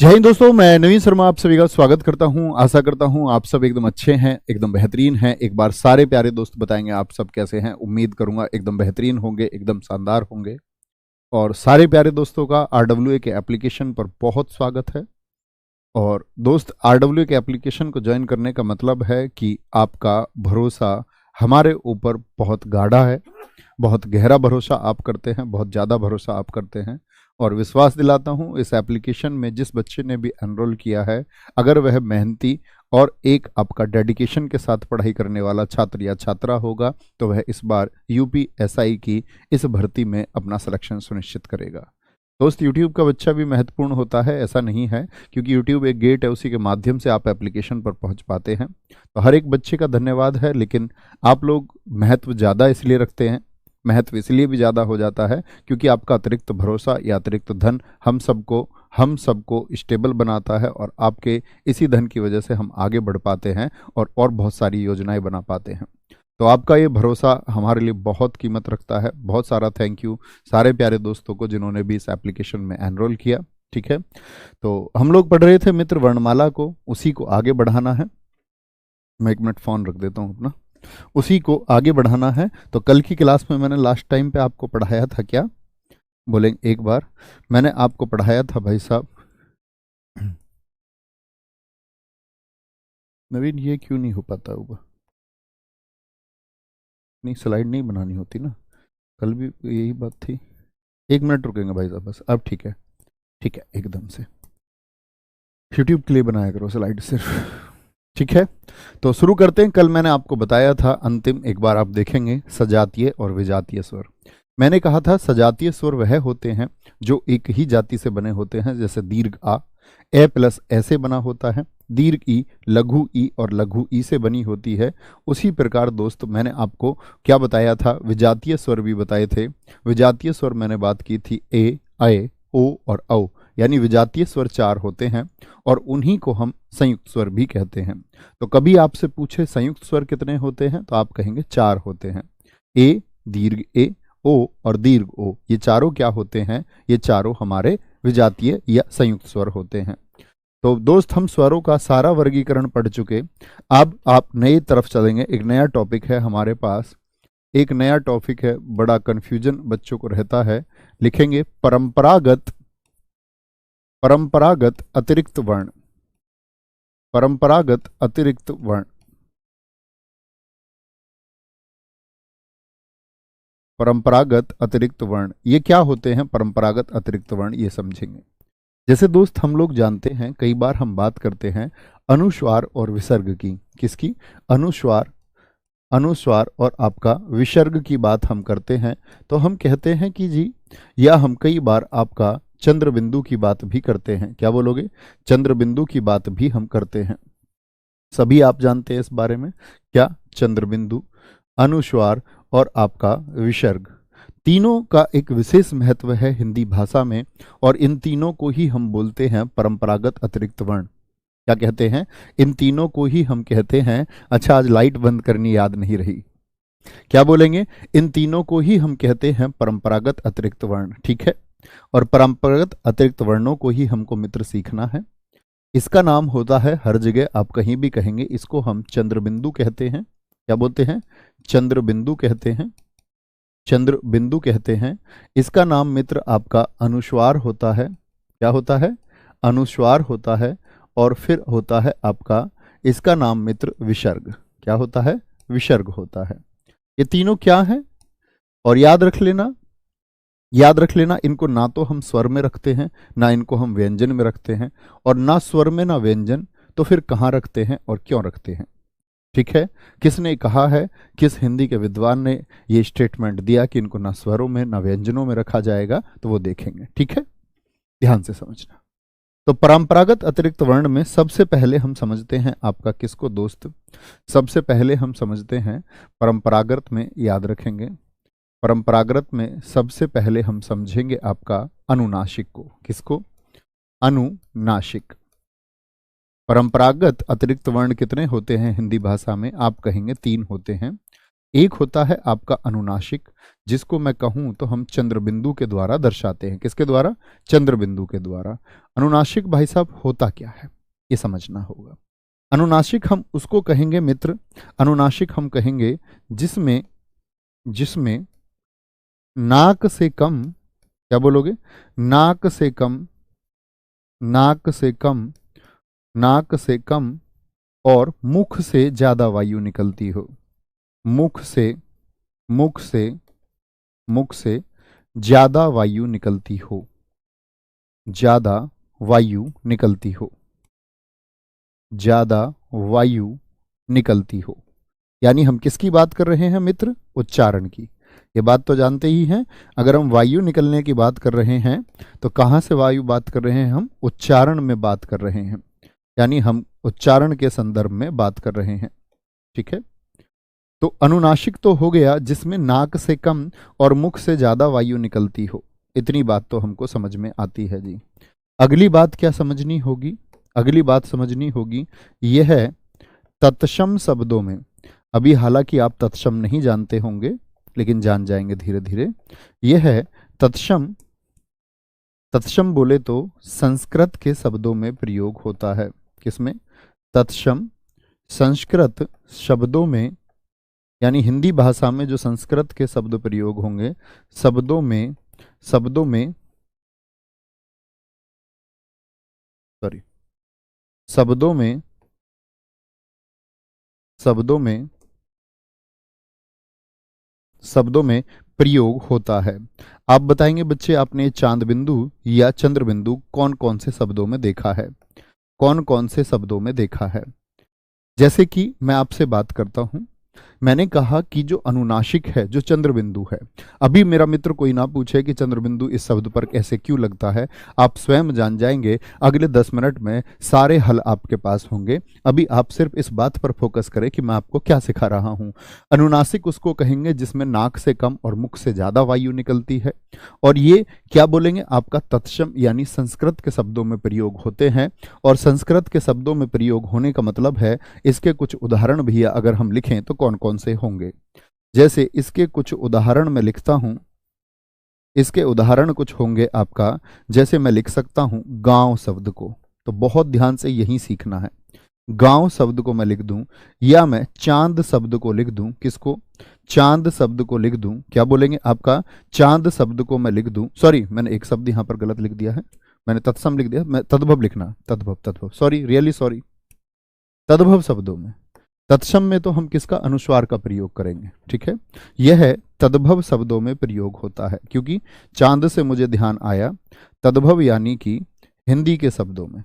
जय हिंद दोस्तों, मैं नवीन शर्मा आप सभी का स्वागत करता हूं। आशा करता हूं आप सब एकदम अच्छे हैं, एकदम बेहतरीन हैं। एक बार सारे प्यारे दोस्त बताएंगे आप सब कैसे हैं। उम्मीद करूंगा एकदम बेहतरीन होंगे, एकदम शानदार होंगे। और सारे प्यारे दोस्तों का आरडब्ल्यूए के एप्लीकेशन पर बहुत स्वागत है। और दोस्त, आरडब्ल्यूए के एप्लीकेशन को ज्वाइन करने का मतलब है कि आपका भरोसा हमारे ऊपर बहुत गाढ़ा है, बहुत गहरा भरोसा आप करते हैं, बहुत ज़्यादा भरोसा आप करते हैं। और विश्वास दिलाता हूं, इस एप्लीकेशन में जिस बच्चे ने भी एनरोल किया है, अगर वह मेहनती और एक आपका डेडिकेशन के साथ पढ़ाई करने वाला छात्र या छात्रा होगा, तो वह इस बार यूपीएसआई की इस भर्ती में अपना सिलेक्शन सुनिश्चित करेगा। दोस्त, यूट्यूब का बच्चा भी महत्वपूर्ण होता है, ऐसा नहीं है, क्योंकि यूट्यूब एक गेट है, उसी के माध्यम से आप एप्लीकेशन पर पहुंच पाते हैं। तो हर एक बच्चे का धन्यवाद है, लेकिन आप लोग महत्व ज़्यादा इसलिए रखते हैं, महत्व इसलिए भी ज़्यादा हो जाता है क्योंकि आपका अतिरिक्त भरोसा या अतिरिक्त धन हम सबको स्टेबल बनाता है, और आपके इसी धन की वजह से हम आगे बढ़ पाते हैं और बहुत सारी योजनाएं बना पाते हैं। तो आपका ये भरोसा हमारे लिए बहुत कीमत रखता है। बहुत सारा थैंक यू सारे प्यारे दोस्तों को जिन्होंने भी इस एप्लीकेशन में एनरोल किया। ठीक है, तो हम लोग पढ़ रहे थे मित्र वर्णमाला को, उसी को आगे बढ़ाना है। मैं 1 मिनट फ़ोन रख देता हूँ अपना। उसी को आगे बढ़ाना है। तो कल की क्लास में मैंने लास्ट टाइम पे आपको पढ़ाया था, क्या बोलेंगे एक बार? मैंने आपको पढ़ाया था भाई साहब। नवीन, ये क्यों नहीं हो पाता होगा? नहीं, स्लाइड नहीं बनानी होती ना, कल भी यही बात थी। 1 मिनट रुकेंगे भाई साहब बस। अब ठीक है, ठीक है, एकदम से यूट्यूब के लिए बनाया करो स्लाइड सिर्फ। ठीक है, तो शुरू करते हैं। कल मैंने आपको बताया था, अंतिम एक बार आप देखेंगे, सजातीय और विजातीय स्वर। मैंने कहा था सजातीय स्वर वह होते हैं जो एक ही जाति से बने होते हैं, जैसे दीर्घ आ ए प्लस ऐसे बना होता है, दीर्घ ई लघु ई और लघु ई से बनी होती है। उसी प्रकार दोस्त, मैंने आपको क्या बताया था, विजातीय स्वर भी बताए थे। विजातीय स्वर मैंने बात की थी ए, आए, ओ और औ, यानी विजातीय स्वर 4 होते हैं, और उन्हीं को हम संयुक्त स्वर भी कहते हैं। तो कभी आपसे पूछे संयुक्त स्वर कितने होते हैं, तो आप कहेंगे 4 होते हैं। ए, दीर्घ ए, ओ और दीर्घ ओ, ये चारों क्या होते हैं? ये चारों हमारे विजातीय या संयुक्त स्वर होते हैं। तो दोस्त, हम स्वरों का सारा वर्गीकरण पढ़ चुके। अब आप नई तरफ चलेंगे। एक नया टॉपिक है हमारे पास, एक नया टॉपिक है। बड़ा कंफ्यूजन बच्चों को रहता है। लिखेंगे परंपरागत परंपरागत अतिरिक्त वर्ण। परंपरागत अतिरिक्त वर्ण। परंपरागत अतिरिक्त वर्ण, ये क्या होते हैं परंपरागत अतिरिक्त वर्ण, ये समझेंगे। जैसे दोस्त, हम लोग जानते हैं, कई बार हम बात करते हैं अनुस्वार और विसर्ग की। किसकी? अनुस्वार, अनुस्वार और आपका विसर्ग की बात हम करते हैं। तो हम कहते हैं कि जी, या हम कई बार आपका चंद्र बिंदु की बात भी करते हैं। क्या बोलोगे? चंद्र बिंदु की बात भी हम करते हैं। सभी आप जानते हैं इस बारे में। क्या? चंद्र बिंदु, अनुस्वार और आपका विसर्ग, तीनों का एक विशेष महत्व है हिंदी भाषा में, और इन तीनों को ही हम बोलते हैं परंपरागत अतिरिक्त वर्ण। क्या कहते हैं? इन तीनों को ही हम कहते हैं। अच्छा, आज लाइट बंद करनी याद नहीं रही। क्या बोलेंगे? इन तीनों को ही हम कहते हैं परंपरागत अतिरिक्त वर्ण। ठीक है, और परंपरागत अतिरिक्त वर्णों को ही हमको मित्र सीखना है। इसका नाम होता है, हर जगह आप कहीं भी कहेंगे, इसको हम चंद्र बिंदु कहते हैं। क्या बोलते हैं? चंद्र बिंदु कहते हैं, चंद्र बिंदु कहते हैं। इसका नाम मित्र आपका अनुस्वार होता है। क्या होता है? अनुस्वार होता है। और फिर होता है आपका, इसका नाम मित्र विसर्ग। क्या होता है? विसर्ग होता है। ये तीनों क्या हैं? और याद रख लेना, याद रख लेना, इनको ना तो हम स्वर में रखते हैं, ना इनको हम व्यंजन में रखते हैं, और ना स्वर में ना व्यंजन। तो फिर कहाँ रखते हैं और क्यों रखते हैं? ठीक है, किसने कहा है, किस हिंदी के विद्वान ने ये स्टेटमेंट दिया कि इनको ना स्वरों में ना व्यंजनों में रखा जाएगा, तो वो देखेंगे। ठीक है, ध्यान से समझना। तो परंपरागत अतिरिक्त वर्ण में सबसे पहले हम समझते हैं आपका किसको दोस्त? सबसे पहले हम समझते हैं परंपरागत में, याद रखेंगे, परंपरागत में सबसे पहले हम समझेंगे आपका अनुनासिक को। किसको? अनुनासिक। परंपरागत अतिरिक्त वर्ण कितने होते हैं हिंदी भाषा में? आप कहेंगे 3 होते हैं। एक होता है आपका अनुनासिक, जिसको मैं कहूं तो हम चंद्र बिंदु के द्वारा दर्शाते हैं। किसके द्वारा? चंद्र बिंदु के द्वारा। अनुनासिक भाई साहब होता क्या है, ये समझना होगा। अनुनासिक हम उसको कहेंगे मित्र, अनुनासिक हम कहेंगे जिसमें जिसमें नाक से कम, क्या बोलोगे? नाक से कम, नाक से कम, नाक से कम और मुख से ज्यादा वायु निकलती हो। मुख से, मुख से, मुख से ज्यादा वायु निकलती हो, ज्यादा वायु निकलती हो, ज्यादा वायु निकलती हो। यानी हम किसकी बात कर रहे हैं मित्र? उच्चारण की। ये बात तो जानते ही हैं। अगर हम वायु निकलने की बात कर रहे हैं तो कहाँ से वायु बात कर रहे हैं? हम उच्चारण में बात कर रहे हैं, यानी हम उच्चारण के संदर्भ में बात कर रहे हैं। ठीक है, तो अनुनासिक तो हो गया जिसमें नाक से कम और मुख से ज्यादा वायु निकलती हो। इतनी बात तो हमको समझ में आती है जी। अगली बात क्या समझनी होगी? अगली बात समझनी होगी यह है तत्सम शब्दों में। अभी हालांकि आप तत्सम नहीं जानते होंगे, लेकिन जान जाएंगे धीरे धीरे। यह है तत्सम। तत्सम बोले तो संस्कृत के शब्दों में प्रयोग होता है। किसमें? तत्सम संस्कृत शब्दों में, यानी हिंदी भाषा में जो संस्कृत के शब्द प्रयोग होंगे, शब्दों में, शब्दों में, सॉरी, शब्दों में, शब्दों में, शब्दों में प्रयोग होता है। आप बताएंगे बच्चे, आपने चांद बिंदु या चंद्र बिंदु कौन कौन से शब्दों में देखा है? कौन कौन से शब्दों में देखा है? जैसे कि मैं आपसे बात करता हूं, मैंने कहा कि जो अनुनासिक है, जो चंद्र बिंदु है, अभी मेरा मित्र कोई ना पूछे कि चंद्र बिंदु इस शब्द पर ऐसे क्यों लगता है, आप स्वयं जान जाएंगे। अगले 10 मिनट में सारे हल आपके पास होंगे। अभी आप सिर्फ इस बात पर फोकस करें कि मैं आपको क्या सिखा रहा हूं। अनुनासिक उसको कहेंगे जिसमें नाक से कम और मुख से ज्यादा वायु निकलती है, और ये क्या बोलेंगे आपका तत्सम, यानी संस्कृत के शब्दों में प्रयोग होते हैं। और संस्कृत के शब्दों में प्रयोग होने का मतलब है इसके कुछ उदाहरण भी अगर हम लिखें तो कौन कौन से होंगे। जैसे इसके कुछ उदाहरण मैं लिखता हूं, इसके उदाहरण कुछ होंगे आपका। जैसे मैं लिख सकता हूं गांव शब्द को, तो बहुत ध्यान से यही सीखना है। गांव शब्द को मैं लिख दूं, या मैं चांद शब्द को लिख दूं। किसको? चांद शब्द को लिख दूं। क्या बोलेंगे आपका? चांद शब्द को मैं लिख दूं। सॉरी, मैंने एक शब्द यहां पर गलत लिख दिया है, मैंने तत्सम लिख दिया, मैं तद्भव लिखना, तद्भव, तद्भव, सॉरी, रियली सॉरी। तद्भव शब्दों में, तत्सम में तो हम किसका? अनुस्वार का प्रयोग करेंगे। ठीक है, यह तद्भव शब्दों में प्रयोग होता है, क्योंकि चांद से मुझे ध्यान आया, तद्भव यानी कि हिंदी के शब्दों में।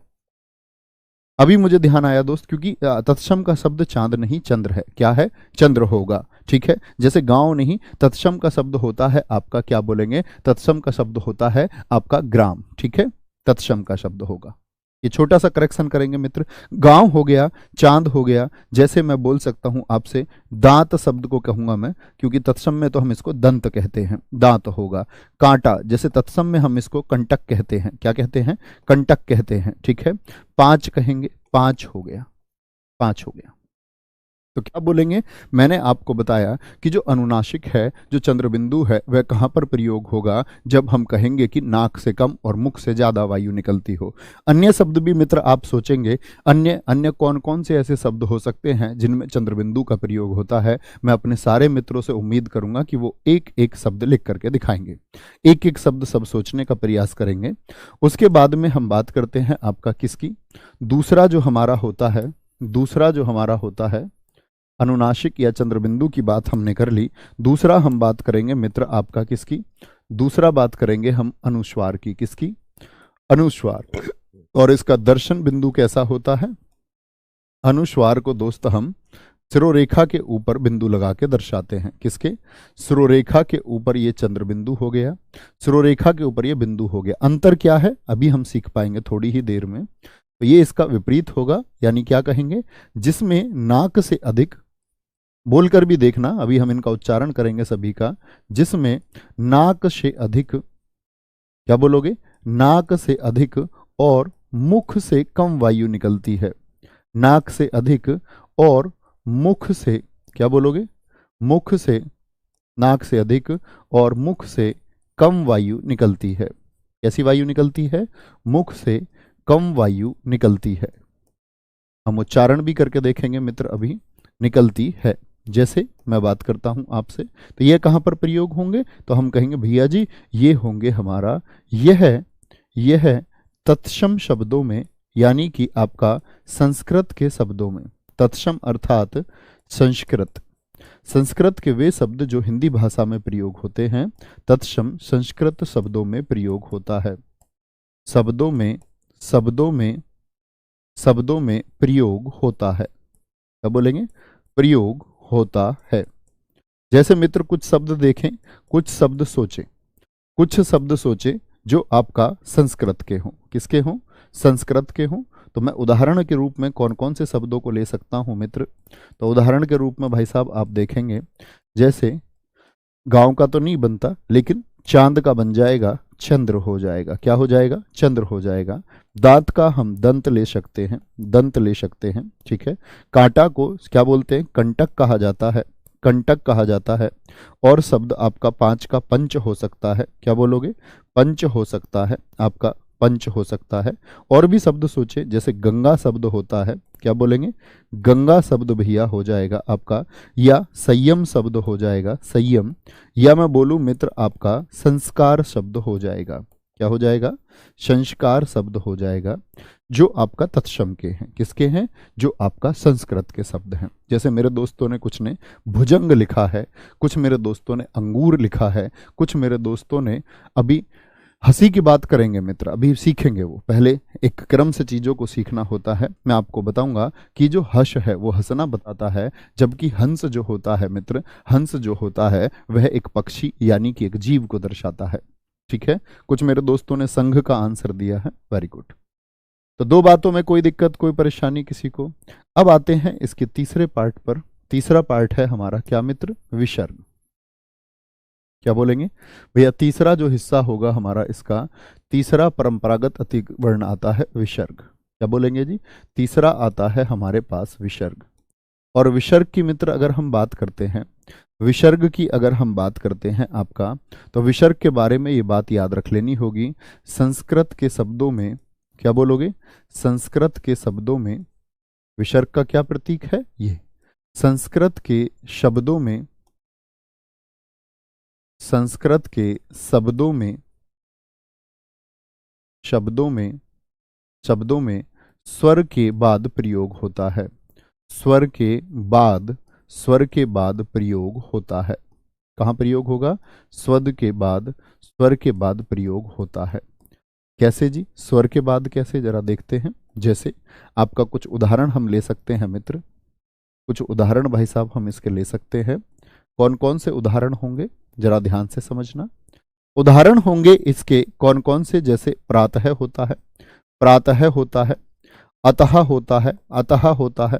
अभी मुझे ध्यान आया दोस्त, क्योंकि तत्सम का शब्द चांद नहीं चंद्र है। क्या है? चंद्र होगा। ठीक है, जैसे गांव नहीं, तत्सम का शब्द होता है आपका, क्या बोलेंगे? तत्सम का शब्द होता है आपका ग्राम। ठीक है, तत्सम का शब्द होगा। ये छोटा सा करेक्शन करेंगे मित्र। गांव हो गया, चांद हो गया। जैसे मैं बोल सकता हूं आपसे दांत शब्द को कहूंगा मैं, क्योंकि तत्सम में तो हम इसको दंत कहते हैं, दांत होगा। कांटा, जैसे तत्सम में हम इसको कंटक कहते हैं। क्या कहते हैं? कंटक कहते हैं। ठीक है, पांच कहेंगे, पांच हो गया, पांच हो गया। तो क्या बोलेंगे? मैंने आपको बताया कि जो अनुनासिक है, जो चंद्रबिंदु है, वह कहाँ पर प्रयोग होगा? जब हम कहेंगे कि नाक से कम और मुख से ज्यादा वायु निकलती हो। अन्य शब्द भी मित्र आप सोचेंगे, अन्य अन्य कौन कौन से ऐसे शब्द हो सकते हैं जिनमें चंद्रबिंदु का प्रयोग होता है। मैं अपने सारे मित्रों से उम्मीद करूंगा कि वो एक एक शब्द लिख करके दिखाएंगे, एक एक शब्द सब सोचने का प्रयास करेंगे। उसके बाद में हम बात करते हैं आपका किसकी? दूसरा जो हमारा होता है, दूसरा जो हमारा होता है अनुनासिक या चंद्रबिंदु की बात हमने कर ली। दूसरा हम बात करेंगे मित्र आपका किसकी? दूसरा बात करेंगे हम अनुस्वार की। किसकी? अनुस्वार। और इसका दर्शन बिंदु कैसा होता है? अनुस्वार को दोस्त हम सिरोरेखा के ऊपर बिंदु लगा के दर्शाते हैं। किसके? सिरोरेखा के ऊपर ये चंद्र बिंदु हो गया, सिरोरेखा के ऊपर ये बिंदु हो गया। अंतर क्या है अभी हम सीख पाएंगे थोड़ी ही देर में। तो ये इसका विपरीत होगा, यानी क्या कहेंगे? जिसमें नाक से अधिक, बोलकर भी देखना, अभी हम इनका उच्चारण करेंगे सभी का। जिसमें नाक से अधिक, क्या बोलोगे? नाक से अधिक और मुख से कम वायु निकलती है। नाक से अधिक और मुख से, क्या बोलोगे? मुख से, नाक से अधिक और मुख से कम वायु निकलती है। कैसी वायु निकलती है? मुख से कम वायु निकलती है। हम उच्चारण भी करके देखेंगे मित्र अभी। निकलती है, जैसे मैं बात करता हूं आपसे, तो ये कहां पर प्रयोग होंगे? तो हम कहेंगे भैया जी ये होंगे हमारा यह तत्सम शब्दों में, यानी कि आपका संस्कृत के शब्दों में। तत्सम अर्थात संस्कृत, संस्कृत के वे शब्द जो हिंदी भाषा में प्रयोग होते हैं, तत्सम संस्कृत शब्दों में प्रयोग होता है। शब्दों में शब्दों में शब्दों में प्रयोग होता है। क्या बोलेंगे? प्रयोग होता है। जैसे मित्र कुछ शब्द देखें, कुछ शब्द सोचें, कुछ शब्द सोचें जो आपका संस्कृत के हों। किसके हों? संस्कृत के हों। तो मैं उदाहरण के रूप में कौन कौन से शब्दों को ले सकता हूं मित्र? तो उदाहरण के रूप में भाई साहब आप देखेंगे, जैसे गांव का तो नहीं बनता, लेकिन चांद का बन जाएगा, चंद्र हो जाएगा। क्या हो जाएगा? चंद्र हो जाएगा। दांत का हम दंत ले सकते हैं, दंत ले सकते हैं, ठीक है। कांटा को क्या बोलते हैं? कंटक कहा जाता है, कंटक कहा जाता है। और शब्द आपका पांच का पंच हो सकता है। क्या बोलोगे? पंच हो सकता है, आपका पंच हो सकता है। और भी शब्द सोचे, जैसे गंगा शब्द होता है। क्या बोलेंगे? गंगा शब्द भैया हो जाएगा आपका, या संयम शब्द हो जाएगा, संयम। या मैं बोलूं मित्र आपका संस्कार शब्द हो जाएगा। क्या हो जाएगा? संस्कार शब्द हो जाएगा, जो आपका तत्सम के हैं। किसके हैं? जो आपका संस्कृत के शब्द हैं। जैसे मेरे दोस्तों ने कुछ ने भुजंग लिखा है, कुछ मेरे दोस्तों ने अंगूर लिखा है, कुछ मेरे दोस्तों ने अभी हंसी की बात करेंगे मित्र, अभी सीखेंगे। वो पहले एक क्रम से चीजों को सीखना होता है। मैं आपको बताऊंगा कि जो हर्ष है वो हंसना बताता है, जबकि हंस जो होता है मित्र, हंस जो होता है वह एक पक्षी यानी कि एक जीव को दर्शाता है। ठीक है। कुछ मेरे दोस्तों ने संघ का आंसर दिया है, वेरी गुड। तो दो बातों में कोई दिक्कत, कोई परेशानी किसी को? अब आते हैं इसके तीसरे पार्ट पर। तीसरा पार्ट है हमारा क्या मित्र? विसर्ग। क्या बोलेंगे भैया? तीसरा जो हिस्सा होगा हमारा इसका, तीसरा परंपरागत अतिवर्ण आता है विसर्ग। क्या बोलेंगे जी? तीसरा आता है हमारे पास विसर्ग। और विसर्ग की मित्र अगर हम बात करते हैं, विसर्ग की अगर हम बात करते हैं आपका, तो विसर्ग के बारे में ये बात याद रख लेनी होगी। संस्कृत के शब्दों में, क्या बोलोगे? संस्कृत के शब्दों में विसर्ग का क्या प्रतीक है? ये संस्कृत के शब्दों में, संस्कृत के शब्दों में, शब्दों में शब्दों में स्वर के बाद प्रयोग होता है। स्वर के बाद, स्वर के बाद प्रयोग होता है। कहाँ प्रयोग होगा? स्वर के बाद, स्वर के बाद प्रयोग होता है। कैसे जी? स्वर के बाद कैसे, जरा देखते हैं। जैसे आपका कुछ उदाहरण हम ले सकते हैं मित्र, कुछ उदाहरण भाई साहब हम इसके ले सकते हैं। कौन कौन से उदाहरण होंगे जरा ध्यान से समझना। उदाहरण होंगे इसके कौन कौन से? जैसे प्रातः होता है, प्रातः होता है, अतः होता है, अतः होता है।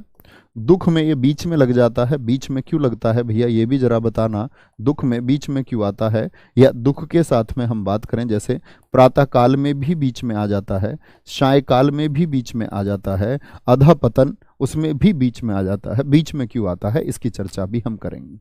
दुख में ये बीच में लग जाता है, बीच में क्यों लगता है भैया ये भी जरा बताना। दुख में बीच में क्यों आता है? या दुख के साथ में हम बात करें, जैसे प्रातः काल में भी बीच में आ जाता है, साय काल में भी बीच में आ जाता है, अधः पतन उसमें भी बीच में आ जाता है। बीच में क्यों आता है इसकी चर्चा भी हम करेंगे।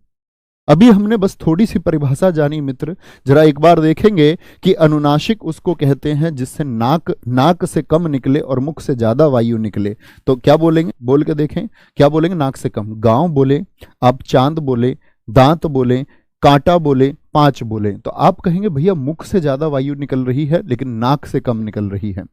अभी हमने बस थोड़ी सी परिभाषा जानी मित्र, जरा एक बार देखेंगे कि अनुनासिक उसको कहते हैं जिससे नाक से कम निकले और मुख से ज्यादा वायु निकले। तो क्या बोलेंगे? बोल के देखें, क्या बोलेंगे? नाक से कम। गांव बोले आप, चांद बोले, दांत बोले, कांटा बोले, पांच बोले, तो आप कहेंगे भैया मुख से ज्यादा वायु निकल रही है लेकिन नाक से कम निकल रही है।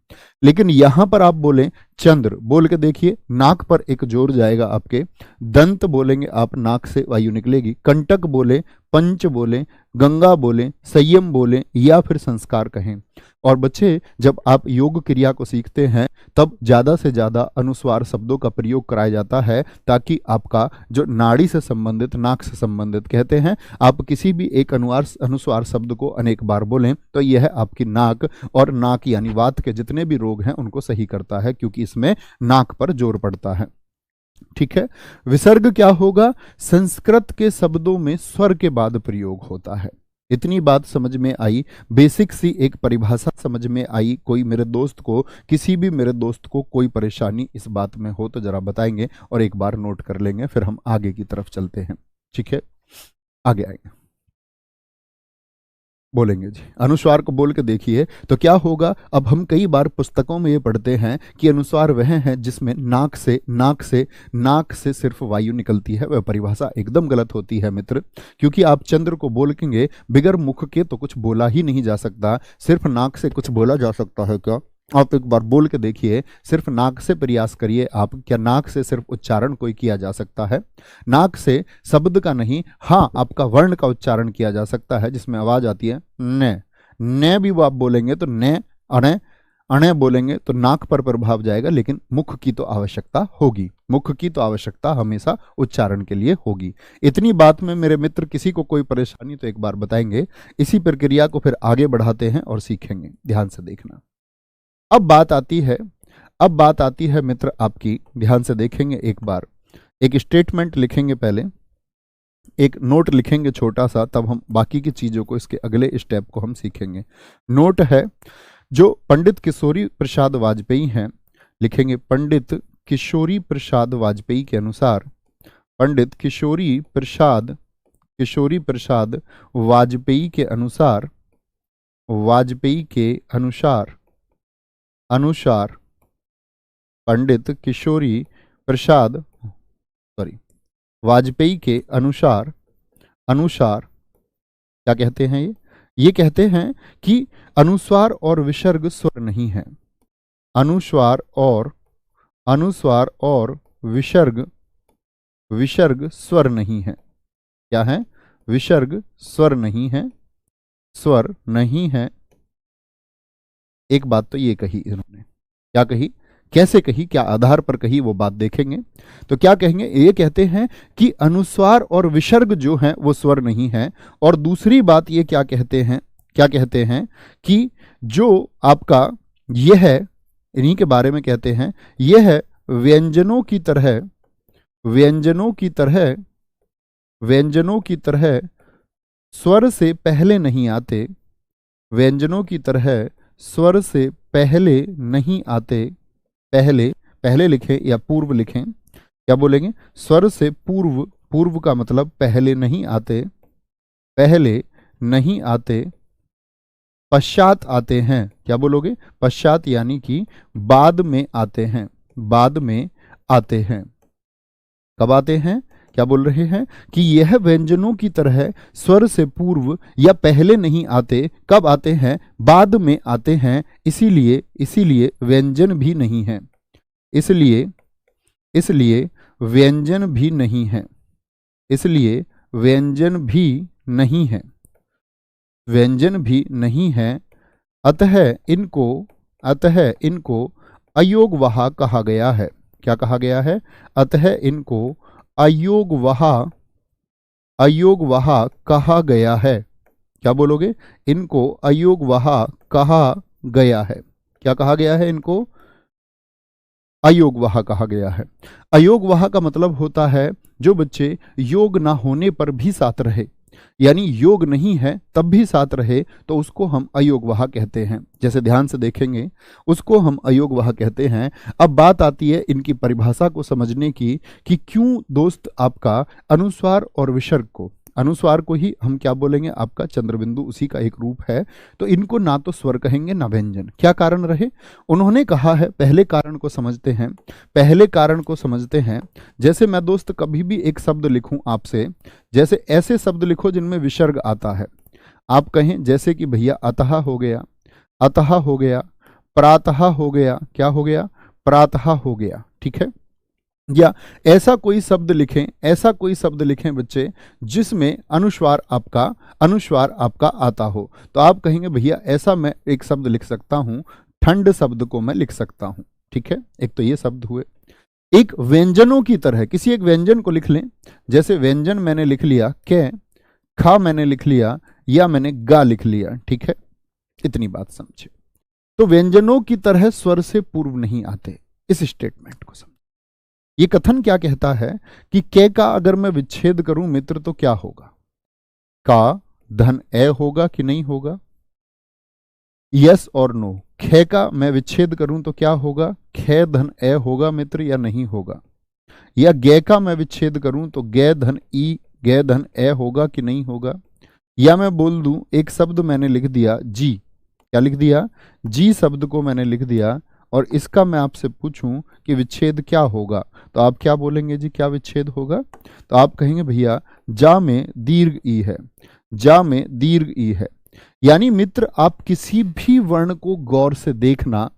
लेकिन यहां पर आप बोले चंद्र, बोल के देखिए, नाक पर एक जोर जाएगा आपके। दंत बोलेंगे आप, नाक से वायु निकलेगी। कंटक बोले, पंच बोले, गंगा बोले, संयम बोले, या फिर संस्कार कहें। और बच्चे जब आप योग क्रिया को सीखते हैं तब ज्यादा से ज्यादा अनुस्वार शब्दों का प्रयोग कराया जाता है, ताकि आपका जो नाड़ी से संबंधित, नाक से संबंधित कहते हैं, आप किसी भी एक अनुस्वार शब्द को अनेक बार बोलें तो यह आपकी नाक और नाक यानी वात के जितने भी रोग हैं उनको सही करता है, क्योंकि इसमें नाक पर जोर पड़ता है। ठीक है। विसर्ग क्या होगा? संस्कृत के शब्दों में स्वर के बाद प्रयोग होता है। इतनी बात समझ में आई, बेसिक सी एक परिभाषा समझ में आई। कोई मेरे दोस्त को, किसी भी मेरे दोस्त को कोई परेशानी इस बात में हो तो जरा बताएंगे और एक बार नोट कर लेंगे, फिर हम आगे की तरफ चलते हैं। ठीक है। आगे आएंगे, बोलेंगे जी। अनुस्वार को बोल के देखिए तो क्या होगा। अब हम कई बार पुस्तकों में ये पढ़ते हैं कि अनुस्वार वह है जिसमें नाक से सिर्फ वायु निकलती है। वह परिभाषा एकदम गलत होती है मित्र, क्योंकि आप चंद्र को बोलेंगे बिगर मुख के तो कुछ बोला ही नहीं जा सकता। सिर्फ नाक से कुछ बोला जा सकता है क्या? आप एक बार बोल के देखिए, सिर्फ नाक से प्रयास करिए आप। क्या नाक से सिर्फ उच्चारण कोई किया जा सकता है? नाक से शब्द का नहीं, हाँ आपका वर्ण का उच्चारण किया जा सकता है, जिसमें आवाज आती है न भी वो आप बोलेंगे तो न अणे अणे बोलेंगे तो नाक पर प्रभाव जाएगा, लेकिन मुख की तो आवश्यकता होगी। मुख की तो आवश्यकता हमेशा उच्चारण के लिए होगी। इतनी बात में मेरे मित्र किसी को कोई परेशानी तो एक बार बताएंगे। इसी प्रक्रिया को फिर आगे बढ़ाते हैं और सीखेंगे। ध्यान से देखना। अब बात आती है मित्र आपकी, ध्यान से देखेंगे। एक बार एक स्टेटमेंट लिखेंगे, पहले एक नोट लिखेंगे छोटा सा, तब हम बाकी की चीजों को, इसके अगले स्टेप को हम सीखेंगे। नोट है जो पंडित किशोरी प्रसाद वाजपेयी हैं, लिखेंगे पंडित किशोरी प्रसाद वाजपेयी के अनुसार, पंडित किशोरी प्रसाद वाजपेयी के अनुसार पंडित किशोरी प्रसाद वाजपेयी के अनुसार क्या कहते हैं ये कहते हैं कि अनुस्वार और विसर्ग स्वर नहीं है। अनुस्वार और विसर्ग स्वर नहीं है। क्या है? विसर्ग स्वर नहीं है। एक बात तो ये कही इन्होंने, क्या कही, कैसे कही, क्या आधार पर कही, वो बात देखेंगे। तो क्या कहेंगे, ये कहते हैं कि अनुस्वार और विसर्ग जो है वो स्वर नहीं है। और दूसरी बात ये क्या कहते हैं कि जो आपका ये है, इन्हीं के बारे में कहते हैं, यह है व्यंजनों की तरह स्वर से पहले नहीं आते। व्यंजनों की तरह स्वर से पहले नहीं आते। पहले लिखें या पूर्व लिखें, क्या बोलेंगे? स्वर से पूर्व का मतलब पहले नहीं आते, पश्चात आते हैं। क्या बोलोगे? पश्चात, यानी कि बाद में आते हैं। कब आते हैं? क्या बोल रहे हैं कि यह व्यंजनों की तरह स्वर से पूर्व या पहले नहीं आते। कब आते हैं? बाद में आते हैं। इसीलिए व्यंजन भी नहीं है। इसलिए व्यंजन भी नहीं है। अतः इनको अयोगवाह कहा गया है। क्या कहा गया है? अतः इनको अयोगवाह कहा गया है। क्या बोलोगे? इनको अयोगवाह कहा गया है। क्या कहा गया है? इनको अयोगवाह कहा गया है। अयोगवाह का मतलब होता है जो बच्चे योग ना होने पर भी साथ रहे, यानी योग नहीं है तब भी साथ रहे, तो उसको हम अयोगवाह कहते हैं। जैसे ध्यान से देखेंगे, उसको हम अयोगवाह कहते हैं। अब बात आती है इनकी परिभाषा को समझने की कि क्यों दोस्त आपका अनुस्वार और विसर्ग को, अनुस्वार को ही हम क्या बोलेंगे, आपका चंद्रबिंदु उसी का एक रूप है, तो इनको ना तो स्वर कहेंगे ना व्यंजन। क्या कारण रहे? उन्होंने कहा है, पहले कारण को समझते हैं। जैसे मैं दोस्त कभी भी एक शब्द लिखूं आपसे, जैसे ऐसे शब्द लिखो जिनमें विसर्ग आता है। आप कहें जैसे कि भैया अतः हो गया, प्रातः हो गया, क्या हो गया? प्रातः हो गया, ठीक है। या ऐसा कोई शब्द लिखें बच्चे जिसमें अनुस्वार आपका आता हो, तो आप कहेंगे भैया ऐसा मैं एक शब्द लिख सकता हूं, ठंड शब्द को मैं लिख सकता हूं, ठीक है। एक तो ये शब्द हुए। एक व्यंजनों की तरह किसी एक व्यंजन को लिख लें, जैसे व्यंजन मैंने लिख लिया कै, खा मैंने लिख लिया, या मैंने गा लिख लिया, ठीक है। इतनी बात समझे। तो व्यंजनों की तरह स्वर से पूर्व नहीं आते, इस स्टेटमेंट को समझ। ये कथन क्या कहता है कि कै का अगर मैं विच्छेद करूं मित्र तो क्या होगा? का धन ए होगा कि नहीं होगा? यस और नो। खे का मैं विच्छेद करूं तो क्या होगा? खे धन ए होगा मित्र या नहीं होगा? या गे का मैं विच्छेद करूं तो गे धन ई गे धन ए होगा कि नहीं होगा? या मैं बोल दूं एक शब्द मैंने लिख दिया जी, क्या लिख दिया? जी शब्द को मैंने लिख दिया, और इसका मैं आपसे पूछूं कि विच्छेद क्या होगा, तो आप क्या बोलेंगे जी, क्या विच्छेद होगा? तो आप कहेंगे भैया जा में दीर्घ ई है, जा में दीर्घ ई है। यानी मित्र आप किसी भी वर्ण को गौर से देखना,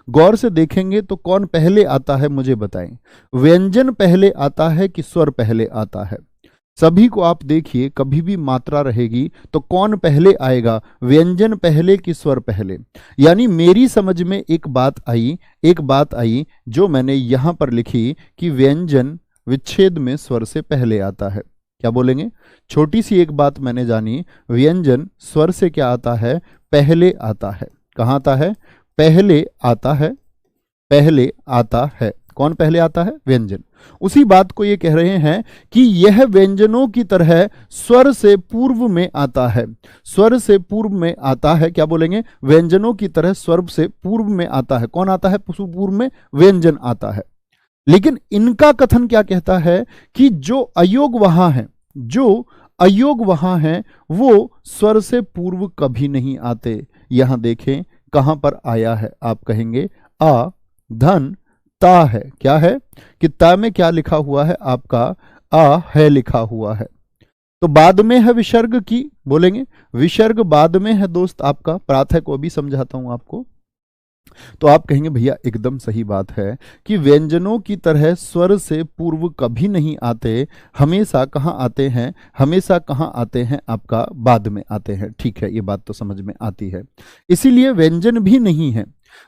गौर से देखेंगे तो कौन पहले आता है मुझे बताएं, व्यंजन पहले आता है कि स्वर पहले आता है? सभी को आप देखिए, कभी भी मात्रा रहेगी तो कौन पहले आएगा, व्यंजन पहले कि स्वर पहले? यानी मेरी समझ में एक बात आई जो मैंने यहां पर लिखी कि व्यंजन विच्छेद में स्वर से पहले आता है। क्या बोलेंगे? छोटी सी एक बात मैंने जानी, व्यंजन स्वर से क्या आता है, पहले आता है। कहां आता है? पहले आता है, पहले आता है। कौन पहले आता है? व्यंजन। उसी बात को ये कह रहे हैं कि यह व्यंजनों की तरह स्वर से पूर्व में आता है, स्वर से पूर्व में आता है। क्या बोलेंगे? व्यंजनों की तरह स्वर से पूर्व में आता है। कौन आता है पूर्व में? व्यंजन आता है। लेकिन इनका कथन क्या कहता है कि जो अयोग वहां है, जो अयोग वहां है वो स्वर से पूर्व कभी नहीं आते। यहां देखें कहां पर आया है, आप कहेंगे आ धन ता है। क्या है कि ता में क्या लिखा हुआ है आपका? आ है लिखा हुआ है। तो बाद में है विसर्ग की, बोलेंगे विसर्ग बाद में है दोस्त आपका। प्रातः को भी समझाता हूं आपको। तो आप कहेंगे भैया एकदम सही बात है कि व्यंजनों की तरह स्वर से पूर्व कभी नहीं आते, हमेशा कहां आते हैं? हमेशा कहां आते हैं आपका? बाद में आते हैं। ठीक है, ये बात तो समझ में आती है। इसीलिए व्यंजन भी नहीं है।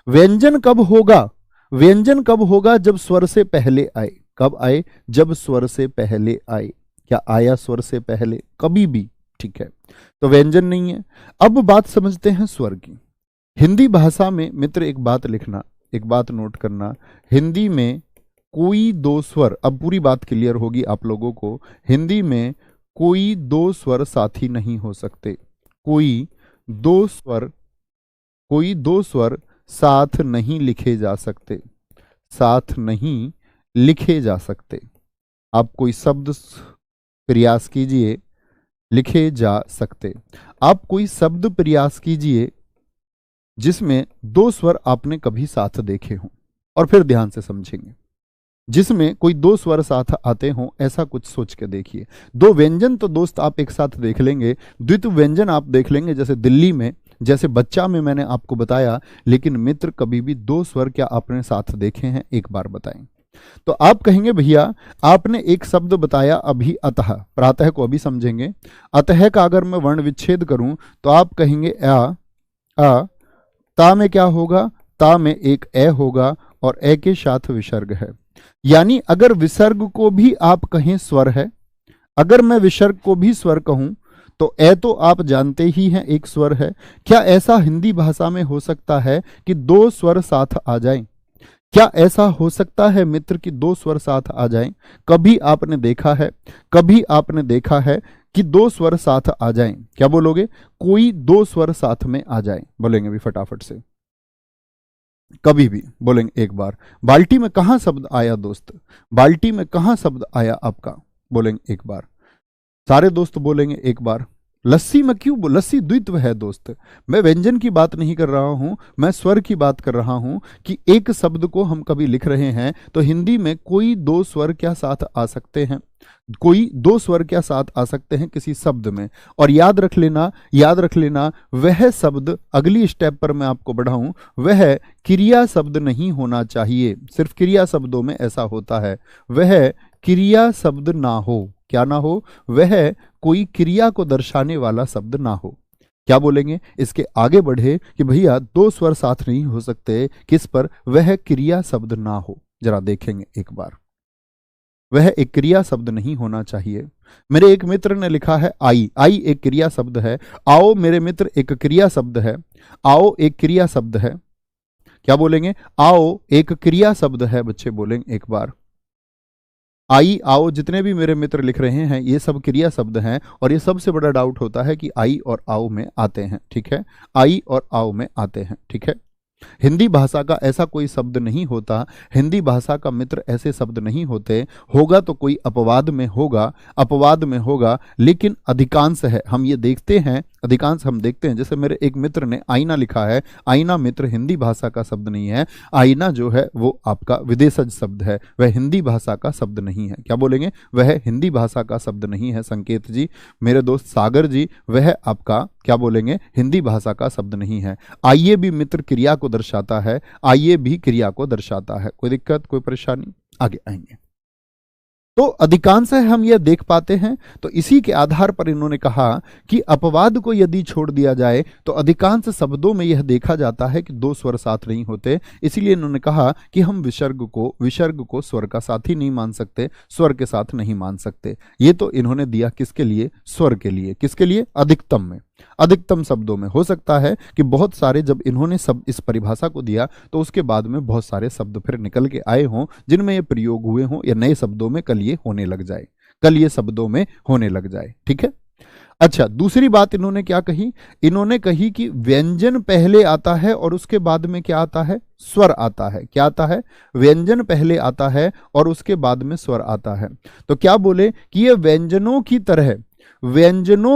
व्यंजन कब होगा? व्यंजन कब होगा? जब स्वर से पहले आए। कब आए? जब स्वर से पहले आए। क्या आया स्वर से पहले? कभी भी। ठीक है, तो व्यंजन नहीं है। अब बात समझते हैं स्वर की। हिंदी भाषा में मित्र एक बात लिखना, एक बात नोट करना, हिंदी में कोई दो स्वर, अब पूरी बात क्लियर होगी आप लोगों को, हिंदी में कोई दो स्वर साथी नहीं हो सकते। कोई दो स्वर साथ नहीं लिखे जा सकते, साथ नहीं लिखे जा सकते। आप कोई शब्द प्रयास कीजिए, लिखे जा सकते। आप कोई शब्द प्रयास कीजिए जिसमें दो स्वर आपने कभी साथ देखे हों, और फिर ध्यान से समझेंगे। जिसमें कोई दो स्वर साथ आते हों, ऐसा कुछ सोच के देखिए। दो व्यंजन तो दोस्त आप एक साथ देख लेंगे, द्वितीय व्यंजन आप देख लेंगे, जैसे दिल्ली में, जैसे बच्चा में मैंने आपको बताया। लेकिन मित्र कभी भी दो स्वर क्या आपने साथ देखे हैं? एक बार बताएं। तो आप कहेंगे भैया आपने एक शब्द बताया अभी अतः, प्रातः को अभी समझेंगे। अतः का अगर मैं वर्ण विच्छेद करूं तो आप कहेंगे आ, ता में क्या होगा? ता में एक ए होगा और ए के साथ विसर्ग है। यानी अगर विसर्ग को भी आप कहें स्वर है, अगर मैं विसर्ग को भी स्वर कहूं तो ए तो आप जानते ही हैं एक स्वर है। क्या ऐसा हिंदी भाषा में हो सकता है कि दो स्वर साथ आ जाएं? क्या ऐसा हो सकता है मित्र कि दो स्वर साथ आ जाएं? कभी आपने देखा है? कभी आपने देखा है कि दो स्वर साथ आ जाएं? क्या बोलोगे? कोई दो स्वर साथ में आ जाएं, बोलेंगे भी फटाफट से। कभी भी बोलेंगे एक बार। बाल्टी में कहां शब्द आया दोस्त? बाल्टी में कहां शब्द आया आपका? बोलेंगे एक बार। सारे दोस्त बोलेंगे एक बार। लस्सी में क्यों? लस्सी द्वित्व है दोस्त। मैं व्यंजन की बात नहीं कर रहा हूं, मैं स्वर की बात कर रहा हूं कि एक शब्द को हम कभी लिख रहे हैं तो हिंदी में कोई दो स्वर क्या साथ आ सकते हैं? कोई दो स्वर क्या साथ आ सकते हैं किसी शब्द में? और याद रख लेना वह शब्द, अगली स्टेप पर मैं आपको बढ़ाऊं, वह क्रिया शब्द नहीं होना चाहिए। सिर्फ क्रिया शब्दों में ऐसा होता है, वह क्रिया शब्द ना हो। क्या ना हो? वह कोई क्रिया को दर्शाने वाला शब्द ना हो। क्या बोलेंगे? इसके आगे बढ़े कि भैया दो स्वर साथ नहीं हो सकते, किस पर? वह क्रिया शब्द ना हो। जरा देखेंगे एक बार। वह एक क्रिया शब्द नहीं होना चाहिए। मेरे एक मित्र ने लिखा है आई, आई एक क्रिया शब्द है। आओ मेरे मित्र एक क्रिया शब्द है। आओ एक क्रिया शब्द है। क्या बोलेंगे? आओ एक क्रिया शब्द है। बच्चे बोलेंगे एक बार। आई आओ, जितने भी मेरे मित्र लिख रहे हैं ये सब क्रिया शब्द हैं, और ये सबसे बड़ा डाउट होता है कि आई और आओ में आते हैं। ठीक है, आई और आओ में आते हैं। ठीक है, हिंदी भाषा का ऐसा कोई शब्द नहीं होता, हिंदी भाषा का मित्र ऐसे शब्द नहीं होते। होगा तो कोई अपवाद में होगा, अपवाद में होगा, लेकिन अधिकांश है, हम ये देखते हैं, अधिकांश हम देखते हैं। जैसे मेरे एक मित्र ने आईना लिखा है, आईना मित्र हिंदी भाषा का शब्द नहीं है। आईना जो है वो आपका विदेशज शब्द है, वह हिंदी भाषा का शब्द नहीं है। क्या बोलेंगे? वह हिंदी भाषा का शब्द नहीं है। संकेत जी, मेरे दोस्त सागर जी, वह आपका क्या बोलेंगे? हिंदी भाषा का शब्द नहीं है। आइए भी मित्र क्रिया को दर्शाता है, आइए भी क्रिया को दर्शाता है। कोई दिक्कत, कोई परेशानी? आगे आएंगे तो अधिकांश है हम यह देख पाते हैं। तो इसी के आधार पर इन्होंने कहा कि अपवाद को यदि छोड़ दिया जाए तो अधिकांश शब्दों में यह देखा जाता है कि दो स्वर साथ नहीं होते। इसीलिए इन्होंने कहा कि हम विसर्ग को स्वर का साथी नहीं मान सकते, स्वर के साथ नहीं मान सकते। ये तो इन्होंने दिया किसके लिए? स्वर के लिए। किसके लिए? अधिकतम में, अधिकतम शब्दों में। हो सकता है कि बहुत सारे, जब इन्होंने सब इस परिभाषा को दिया तो उसके बाद में बहुत सारे शब्द फिर निकल के आए हों जिनमें ये प्रयोग हुए हों, या नए शब्दों में कल ये होने लग जाए, कल ये शब्दों में होने लग जाए। ठीक है। अच्छा, दूसरी बात इन्होंने क्या कही? इन्होंने कही कि व्यंजन पहले आता है और उसके बाद में क्या आता है? स्वर आता है। क्या आता है? व्यंजन पहले आता है और उसके बाद में स्वर आता है। तो क्या बोले कि ये व्यंजनों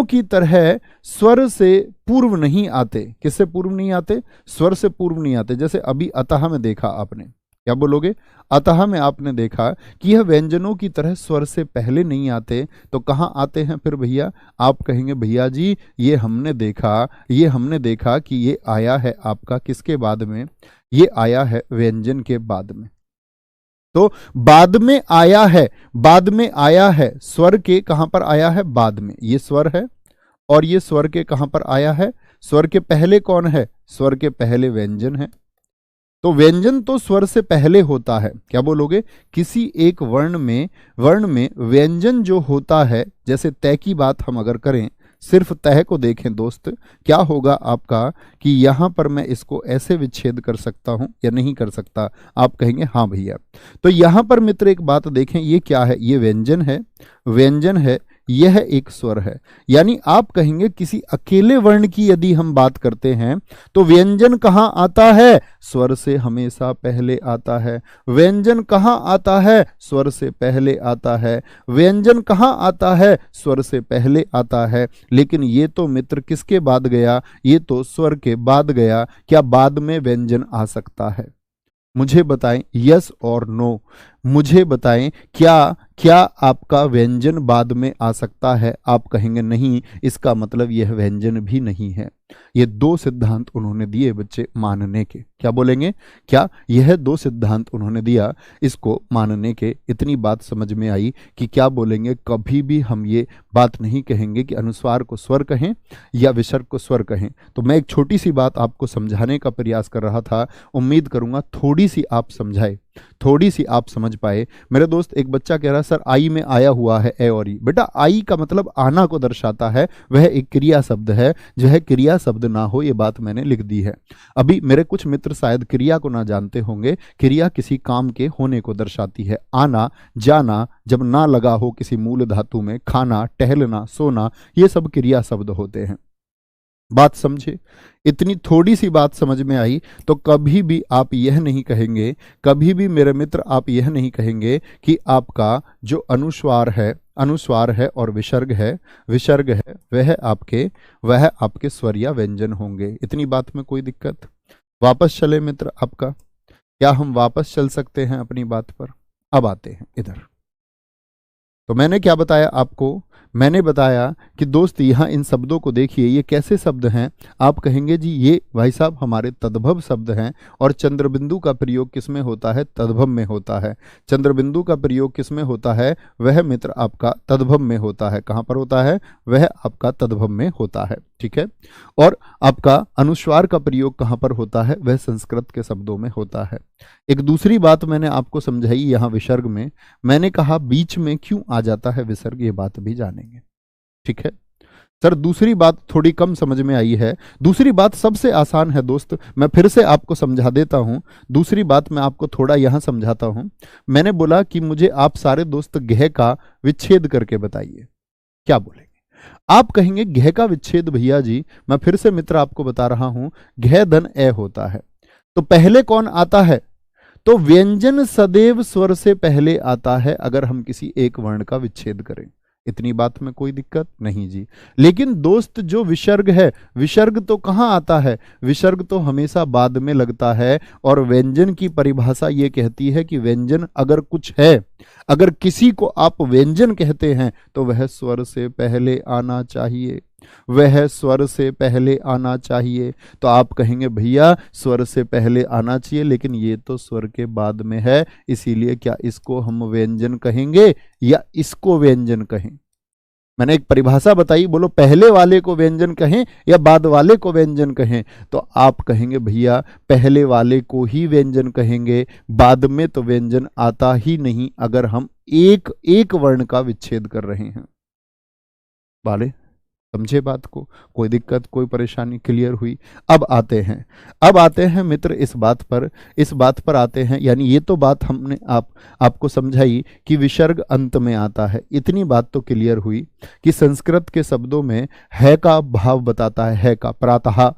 की तरह स्वर से पूर्व नहीं आते। किससे पूर्व नहीं आते? स्वर से पूर्व नहीं आते। जैसे अभी अतः में देखा आपने, क्या बोलोगे? अतः में आपने देखा कि यह व्यंजनों की तरह स्वर से पहले नहीं आते, तो कहाँ आते हैं फिर भैया? आप कहेंगे भैया जी ये हमने देखा कि ये आया है आपका किसके बाद में? ये आया है व्यंजन के बाद में। तो बाद में आया है, स्वर के कहां पर आया है? बाद में। ये स्वर है और ये स्वर के कहां पर आया है? स्वर के पहले कौन है? स्वर के पहले व्यंजन है। तो व्यंजन तो स्वर से पहले होता है। क्या बोलोगे? किसी एक वर्ण में व्यंजन जो होता है, जैसे तय की बात हम अगर करें, सिर्फ तय को देखें दोस्त, क्या होगा आपका कि यहां पर मैं इसको ऐसे विच्छेद कर सकता हूं या नहीं कर सकता? आप कहेंगे हाँ भैया। तो यहां पर मित्र एक बात देखें, ये क्या है? ये व्यंजन है, यह एक स्वर है। यानी आप कहेंगे किसी अकेले वर्ण की यदि हम बात करते हैं तो व्यंजन कहां आता है? स्वर से हमेशा पहले आता है। व्यंजन कहां आता है? स्वर से पहले आता है। व्यंजन कहां आता है? स्वर से पहले आता है। लेकिन ये तो मित्र किसके बाद गया? ये तो स्वर के बाद गया। क्या बाद में व्यंजन आ सकता है? मुझे बताएं, यस और नो। मुझे बताएं, क्या आपका व्यंजन बाद में आ सकता है? आप कहेंगे नहीं, इसका मतलब यह व्यंजन भी नहीं है। ये दो सिद्धांत उन्होंने दिए बच्चे मानने के। क्या बोलेंगे? क्या यह दो सिद्धांत उन्होंने दिया, इसको मानने के। इतनी बात समझ में आई कि क्या बोलेंगे, कभी भी हम ये बात नहीं कहेंगे कि अनुस्वार को स्वर कहें या विसर्ग को स्वर कहें। तो मैं एक छोटी सी बात आपको समझाने का प्रयास कर रहा था, उम्मीद करूंगा थोड़ी सी आप समझाए, थोड़ी सी आप समझ पाए। मेरे दोस्त, एक बच्चा कह रहा सर आई में आया हुआ है ए और ई। बेटा, आई का मतलब आना को दर्शाता है, वह एक क्रिया शब्द है। जो है क्रिया शब्द ना हो, ये बात मैंने लिख दी है। अभी मेरे कुछ मित्र शायद क्रिया को ना जानते होंगे। क्रिया किसी काम के होने को दर्शाती है। आना, जाना, जब ना लगा हो किसी मूल धातु में, खाना, टहलना, सोना, ये सब क्रिया शब्द होते हैं। बात समझे? इतनी थोड़ी सी बात समझ में आई तो कभी भी आप यह नहीं कहेंगे, कभी भी मेरे मित्र आप यह नहीं कहेंगे कि आपका जो अनुस्वार है और विसर्ग है वह आपके स्वर या व्यंजन होंगे। इतनी बात में कोई दिक्कत? वापस चले मित्र आपका, क्या हम वापस चल सकते हैं अपनी बात पर? अब आते हैं इधर। तो मैंने क्या बताया आपको? मैंने बताया कि दोस्त यहाँ इन शब्दों को देखिए, ये कैसे शब्द हैं? आप कहेंगे जी ये भाई साहब हमारे तद्भव शब्द हैं। और चंद्रबिंदु का प्रयोग किसमें होता है? तद्भव में होता है। चंद्रबिंदु का प्रयोग किसमें होता है? वह मित्र आपका तद्भव में होता है। कहाँ पर होता है? वह आपका तद्भव में होता है। ठीक है। और आपका अनुस्वार का प्रयोग कहाँ पर होता है? वह संस्कृत के शब्दों में होता है। एक दूसरी बात मैंने आपको समझाई यहाँ विसर्ग में, मैंने कहा बीच में क्यों आ जाता है विसर्ग, ये बात भी जानेंगे। ठीक है सर, दूसरी बात थोड़ी कम समझ में आई है। दूसरी बात सबसे आसान है दोस्त, मैं फिर से आपको समझा देता हूं। दूसरी बात मैं आपको थोड़ा यहां समझाता हूं। मैंने बोला कि मुझे आप सारे दोस्त गह का विच्छेद करके बताइए। क्या बोलेंगे? आप कहेंगे गह का विच्छेद भैया जी, मैं फिर से मित्र आपको बता रहा हूं, गह धन ए होता है। तो पहले कौन आता है? तो व्यंजन सदैव स्वर से पहले आता है अगर हम किसी एक वर्ण का विच्छेद करें। इतनी बात में कोई दिक्कत नहीं जी। लेकिन दोस्त जो विसर्ग है, विसर्ग तो कहां आता है? विसर्ग तो हमेशा बाद में लगता है। और व्यंजन की परिभाषा ये कहती है कि व्यंजन अगर कुछ है, अगर किसी को आप व्यंजन कहते हैं तो वह स्वर से पहले आना चाहिए, वह स्वर से पहले आना चाहिए। तो आप कहेंगे भैया स्वर से पहले आना चाहिए, लेकिन ये तो स्वर के बाद में है, इसीलिए क्या इसको हम व्यंजन कहेंगे या इसको व्यंजन कहें? मैंने एक परिभाषा बताई, बोलो पहले वाले को व्यंजन कहें या बाद वाले को व्यंजन कहें? तो आप कहेंगे भैया पहले वाले को ही व्यंजन कहेंगे, बाद में तो व्यंजन आता ही नहीं अगर हम एक एक वर्ण का विच्छेद कर रहे हैं। वाले समझे बात को? कोई दिक्कत, कोई परेशानी? क्लियर हुई? अब आते हैं मित्र इस बात पर आते हैं, यानी ये तो बात हमने आपको समझाई कि विसर्ग अंत में आता है। इतनी बात तो क्लियर हुई कि संस्कृत के शब्दों में है का भाव बताता है का, प्रातः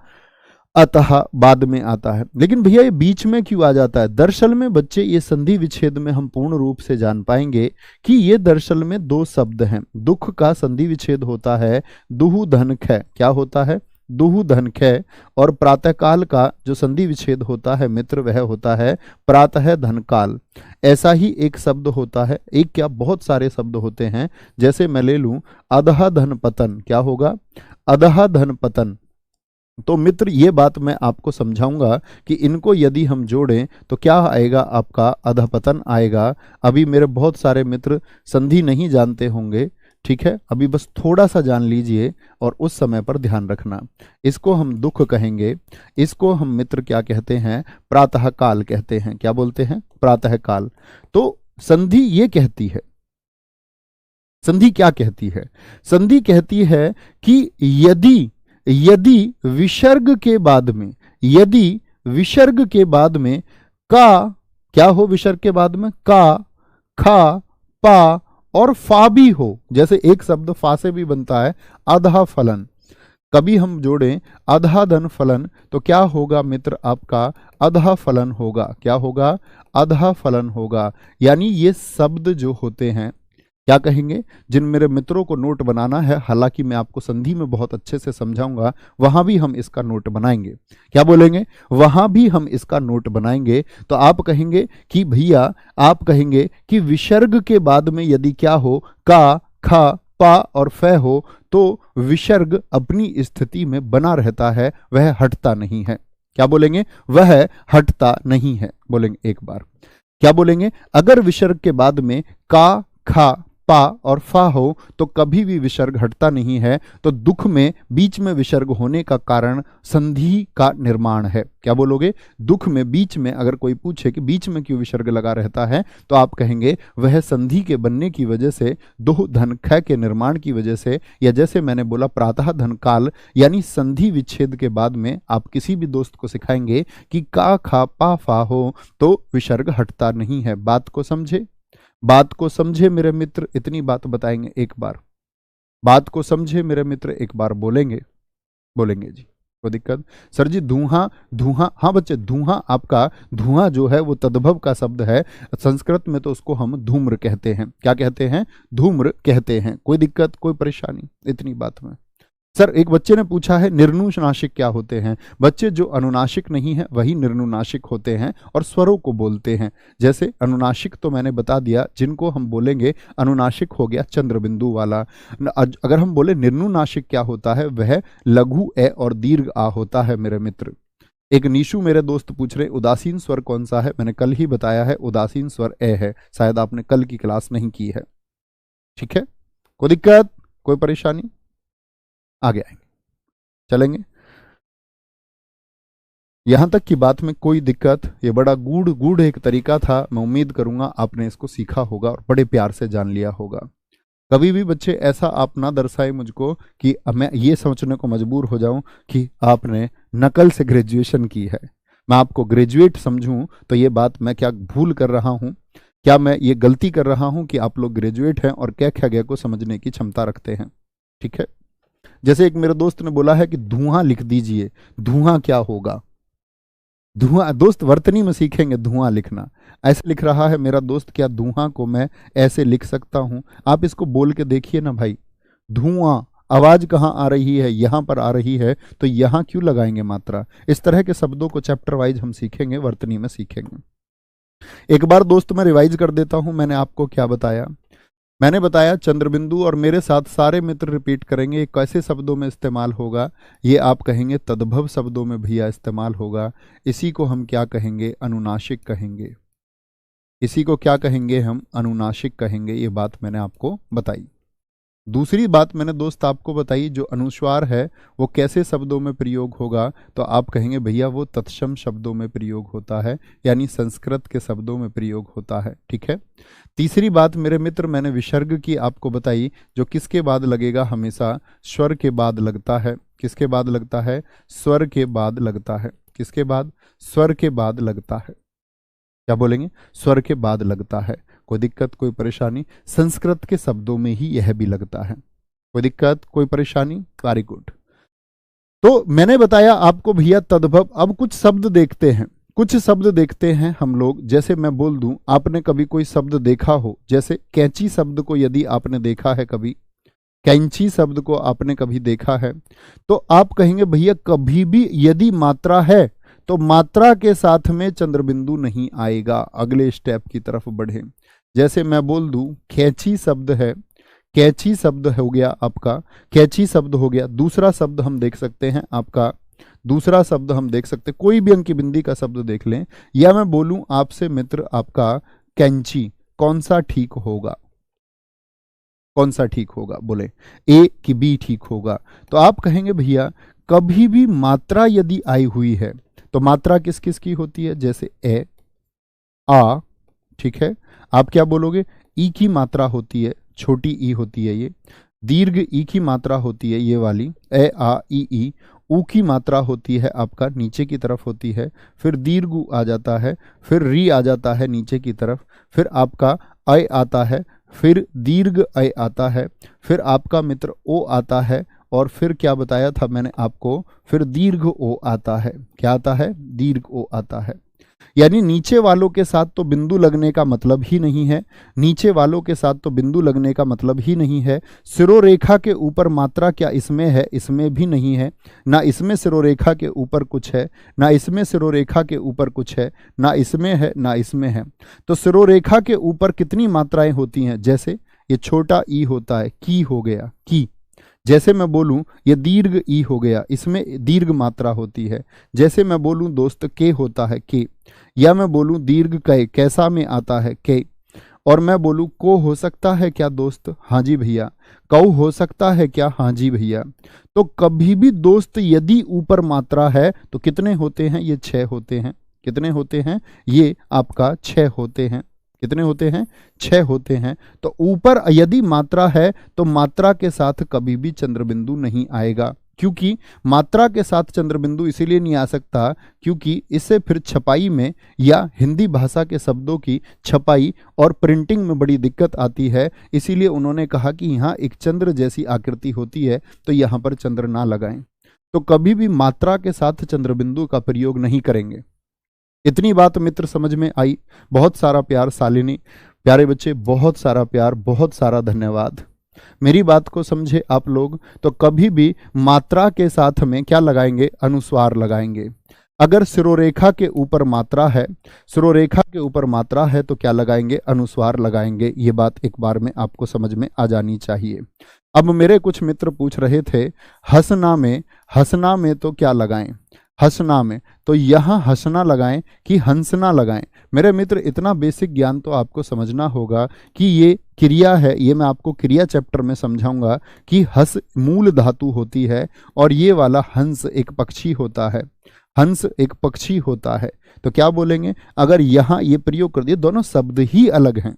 अतः बाद में आता है। लेकिन भैया ये बीच में क्यों आ जाता है? दरअसल में बच्चे ये संधि विच्छेद में हम पूर्ण रूप से जान पाएंगे कि ये दरअसल में दो शब्द हैं। दुख का संधि विच्छेद होता है दुहु धन ख, क्या होता है? दुहु धन ख। और प्रातःकाल का जो संधि विच्छेद होता है मित्र, वह होता है प्रातः धन काल। ऐसा ही एक शब्द होता है, एक क्या बहुत सारे शब्द होते हैं। जैसे मैं ले लूं अधः धन पतन, क्या होगा? अधः धन पतन। तो मित्र ये बात मैं आपको समझाऊंगा कि इनको यदि हम जोड़ें तो क्या आएगा? आपका अधपतन आएगा। अभी मेरे बहुत सारे मित्र संधि नहीं जानते होंगे, ठीक है? अभी बस थोड़ा सा जान लीजिए और उस समय पर ध्यान रखना। इसको हम दुख कहेंगे, इसको हम मित्र क्या कहते हैं? प्रातः काल कहते हैं। क्या बोलते हैं? प्रातः काल। तो संधि ये कहती है, संधि क्या कहती है? संधि कहती है कि यदि विसर्ग के बाद में, यदि विसर्ग के बाद में का, क्या हो? विसर्ग के बाद में का, खा, पा और फा भी हो। जैसे एक शब्द फा से भी बनता है अधा फलन। कभी हम जोड़ें अधा धन फलन तो क्या होगा मित्र? आपका अधा फलन होगा। क्या होगा? अधा फलन होगा। यानी ये शब्द जो होते हैं, क्या कहेंगे? जिन मेरे मित्रों को नोट बनाना है, हालांकि मैं आपको संधि में बहुत अच्छे से समझाऊंगा, वहां भी हम इसका नोट बनाएंगे। क्या बोलेंगे? वहां भी हम इसका नोट बनाएंगे। तो आप कहेंगे कि भैया, आप कहेंगे कि विसर्ग के बाद में यदि क्या हो? का, खा, पा और फे हो तो विसर्ग अपनी स्थिति में बना रहता है, वह हटता नहीं है। क्या बोलेंगे? वह हटता नहीं है। बोलेंगे एक बार, क्या बोलेंगे? अगर विसर्ग के बाद में का, खा, पा और फा हो तो कभी भी विसर्ग हटता नहीं है। तो दुख में बीच में विसर्ग होने का कारण संधि का निर्माण है। क्या बोलोगे? दुख में बीच में अगर कोई पूछे कि बीच में क्यों विसर्ग लगा रहता है, तो आप कहेंगे वह संधि के बनने की वजह से, दुह धन ख के निर्माण की वजह से, या जैसे मैंने बोला प्रातः धन काल, यानी संधि विच्छेद के बाद में आप किसी भी दोस्त को सिखाएंगे कि का, खा, पा, फा हो तो विसर्ग हटता नहीं है। बात को समझे? बात को समझे मेरे मित्र? इतनी बात बताएंगे एक बार। बात को समझे मेरे मित्र? एक बार बोलेंगे? बोलेंगे जी, कोई दिक्कत? सर जी धुआं, धुआं, हाँ बच्चे धुआं, आपका धुआं जो है वो तद्भव का शब्द है। संस्कृत में तो उसको हम धूम्र कहते हैं। क्या कहते हैं? धूम्र कहते हैं। कोई दिक्कत, कोई परेशानी? इतनी बात में। सर एक बच्चे ने पूछा है निर्नुनासिक क्या होते हैं? बच्चे जो अनुनासिक नहीं है वही निर्नुनासिक होते हैं और स्वरों को बोलते हैं। जैसे अनुनासिक तो मैंने बता दिया, जिनको हम बोलेंगे अनुनासिक हो गया चंद्र बिंदु वाला। अगर हम बोले निर्नुनासिक क्या होता है, वह लघु ए और दीर्घ आ होता है मेरे मित्र। एक नीशु मेरे दोस्त पूछ रहे उदासीन स्वर कौन सा है? मैंने कल ही बताया है उदासीन स्वर ए है। शायद आपने कल की क्लास नहीं की है, ठीक है? कोई दिक्कत, कोई परेशानी? आगे आएंगे, चलेंगे। यहां तक की बात में कोई दिक्कत? ये बड़ा गूढ़ एक तरीका था। मैं उम्मीद करूंगा आपने इसको सीखा होगा और बड़े प्यार से जान लिया होगा। कभी भी बच्चे ऐसा आप ना दर्शाए मुझको कि मैं ये सोचने को मजबूर हो जाऊं कि आपने नकल से ग्रेजुएशन की है। मैं आपको ग्रेजुएट समझूं तो ये बात मैं क्या भूल कर रहा हूं? क्या मैं ये गलती कर रहा हूं कि आप लोग ग्रेजुएट हैं और क्या क्या गया को समझने की क्षमता रखते हैं? ठीक है? जैसे एक मेरे दोस्त ने बोला है कि धुआं लिख दीजिए, धुआं क्या होगा? धुआं, दोस्त वर्तनी में सीखेंगे धुआं लिखना। ऐसे लिख रहा है मेरा दोस्त, क्या धुआं को मैं ऐसे लिख सकता हूं? आप इसको बोल के देखिए ना भाई, धुआं, आवाज कहाँ आ रही है? यहां पर आ रही है, तो यहां क्यों लगाएंगे मात्रा? इस तरह के शब्दों को चैप्टर वाइज हम सीखेंगे, वर्तनी में सीखेंगे। एक बार दोस्त मैं रिवाइज कर देता हूं, मैंने आपको क्या बताया। मैंने बताया चंद्रबिंदु, और मेरे साथ सारे मित्र रिपीट करेंगे, ये कैसे शब्दों में इस्तेमाल होगा? ये आप कहेंगे तद्भव शब्दों में भैया इस्तेमाल होगा। इसी को हम क्या कहेंगे? अनुनासिक कहेंगे। इसी को क्या कहेंगे हम? अनुनासिक कहेंगे। ये बात मैंने आपको बताई। दूसरी बात मैंने दोस्त आपको बताई, जो अनुस्वार है वो कैसे शब्दों में प्रयोग होगा, तो आप कहेंगे भैया वो तत्सम शब्दों में प्रयोग होता है, यानी संस्कृत के शब्दों में प्रयोग होता है। ठीक है। तीसरी बात मेरे मित्र, मैंने विसर्ग की आपको बताई, जो किसके बाद लगेगा? हमेशा स्वर के बाद लगता है। किसके बाद लगता है? स्वर के बाद लगता है। किसके बाद? स्वर के बाद लगता है। क्या बोलेंगे? स्वर के बाद लगता है। कोई दिक्कत, कोई परेशानी? संस्कृत के शब्दों में ही यह भी लगता है। कोई दिक्कत, कोई परेशानी? Very good. तो मैंने बताया आपको भैया तद्भव। अब कुछ शब्द देखते हैं, कुछ शब्द देखते हैं हम लोग। जैसे मैं बोल दूं, आपने कभी कोई शब्द देखा हो, जैसे कैंची शब्द को यदि आपने देखा है कभी, कैंची शब्द को आपने कभी देखा है, तो आप कहेंगे भैया कभी भी यदि मात्रा है तो मात्रा के साथ में चंद्रबिंदु नहीं आएगा। अगले स्टेप की तरफ बढ़े। जैसे मैं बोल दूं कैंची शब्द है, कैंची शब्द हो गया आपका, कैंची शब्द हो गया। दूसरा शब्द हम देख सकते हैं आपका, दूसरा शब्द हम देख सकते हैं, कोई भी अंक की बिंदी का शब्द देख लें, या मैं बोलूं आपसे मित्र आपका कैंची, कौन सा ठीक होगा? कौन सा ठीक होगा? बोले ए कि बी ठीक होगा? तो आप कहेंगे भैया कभी भी मात्रा यदि आई हुई है, तो मात्रा किस किस की होती है? जैसे ए, आ, ठीक है। आप क्या बोलोगे? ई की मात्रा होती है, छोटी ई होती है ये। दीर्घ ई की मात्रा होती है ये वाली, ए आ ई। ऊ की मात्रा होती है आपका नीचे की तरफ होती है, फिर दीर्घ ऊ आ जाता है, फिर री आ जाता है नीचे की तरफ, फिर आपका अय आता है, फिर दीर्घ अय आता है, फिर आपका मित्र ओ आता है, और फिर क्या बताया था मैंने आपको? फिर दीर्घ ओ आता है। क्या आता है? दीर्घ ओ आता है। यानी नीचे वालों के साथ तो बिंदु लगने का मतलब ही नहीं है, नीचे वालों के साथ तो बिंदु लगने का मतलब ही नहीं है। सिरोरेखा के ऊपर मात्रा क्या इसमें है? इसमें भी नहीं है। ना इसमें सिरोरेखा के ऊपर कुछ है, ना इसमें सिरोरेखा के ऊपर कुछ है, ना इसमें है, ना इसमें है। तो सिरोरेखा के ऊपर कितनी मात्राएं होती हैं? जैसे ये छोटा ई होता है, की हो गया, की। जैसे मैं बोलूं ये दीर्घ ई हो गया, इसमें दीर्घ मात्रा होती है। जैसे मैं बोलूं दोस्त के होता है, के। या मैं बोलूं दीर्घ कै, कैसा में आता है, के। और मैं बोलूं को हो सकता है क्या दोस्त? हाँ जी भैया। कौ हो सकता है क्या? हाँ जी भैया। तो कभी भी दोस्त यदि ऊपर मात्रा है तो कितने होते हैं? ये 6 होते हैं। कितने होते हैं? ये आपका 6 होते हैं। कितने होते हैं? 6 होते हैं। तो ऊपर यदि मात्रा है तो मात्रा के साथ कभी भी चंद्रबिंदु नहीं आएगा, क्योंकि मात्रा के साथ चंद्रबिंदु इसीलिए नहीं आ सकता क्योंकि इससे फिर छपाई में या हिंदी भाषा के शब्दों की छपाई और प्रिंटिंग में बड़ी दिक्कत आती है। इसीलिए उन्होंने कहा कि यहाँ एक चंद्र जैसी आकृति होती है तो यहाँ पर चंद्र ना लगाएं। तो कभी भी मात्रा के साथ चंद्रबिंदु का प्रयोग नहीं करेंगे। इतनी बात मित्र समझ में आई? बहुत सारा प्यार शालिनी, प्यारे बच्चे, बहुत सारा प्यार, बहुत सारा धन्यवाद। मेरी बात को समझे आप लोग। तो कभी भी मात्रा के साथ में क्या लगाएंगे? अनुस्वार लगाएंगे। अगर सिरोरेखा के ऊपर मात्रा है, सिरोरेखा के ऊपर मात्रा है तो क्या लगाएंगे? अनुस्वार लगाएंगे। ये बात एक बार में आपको समझ में आ जानी चाहिए। अब मेरे कुछ मित्र पूछ रहे थे हंसना में तो क्या लगाएं? हंसना में तो यहां हंसना लगाएं कि हंसना लगाएं? मेरे मित्र इतना बेसिक ज्ञान तो आपको समझना होगा कि ये क्रिया है, ये मैं आपको क्रिया चैप्टर में समझाऊंगा कि हंस मूल धातु होती है और ये वाला हंस एक पक्षी होता है। हंस एक पक्षी होता है तो क्या बोलेंगे? अगर यहां ये प्रयोग कर दिए, दोनों शब्द ही अलग हैं,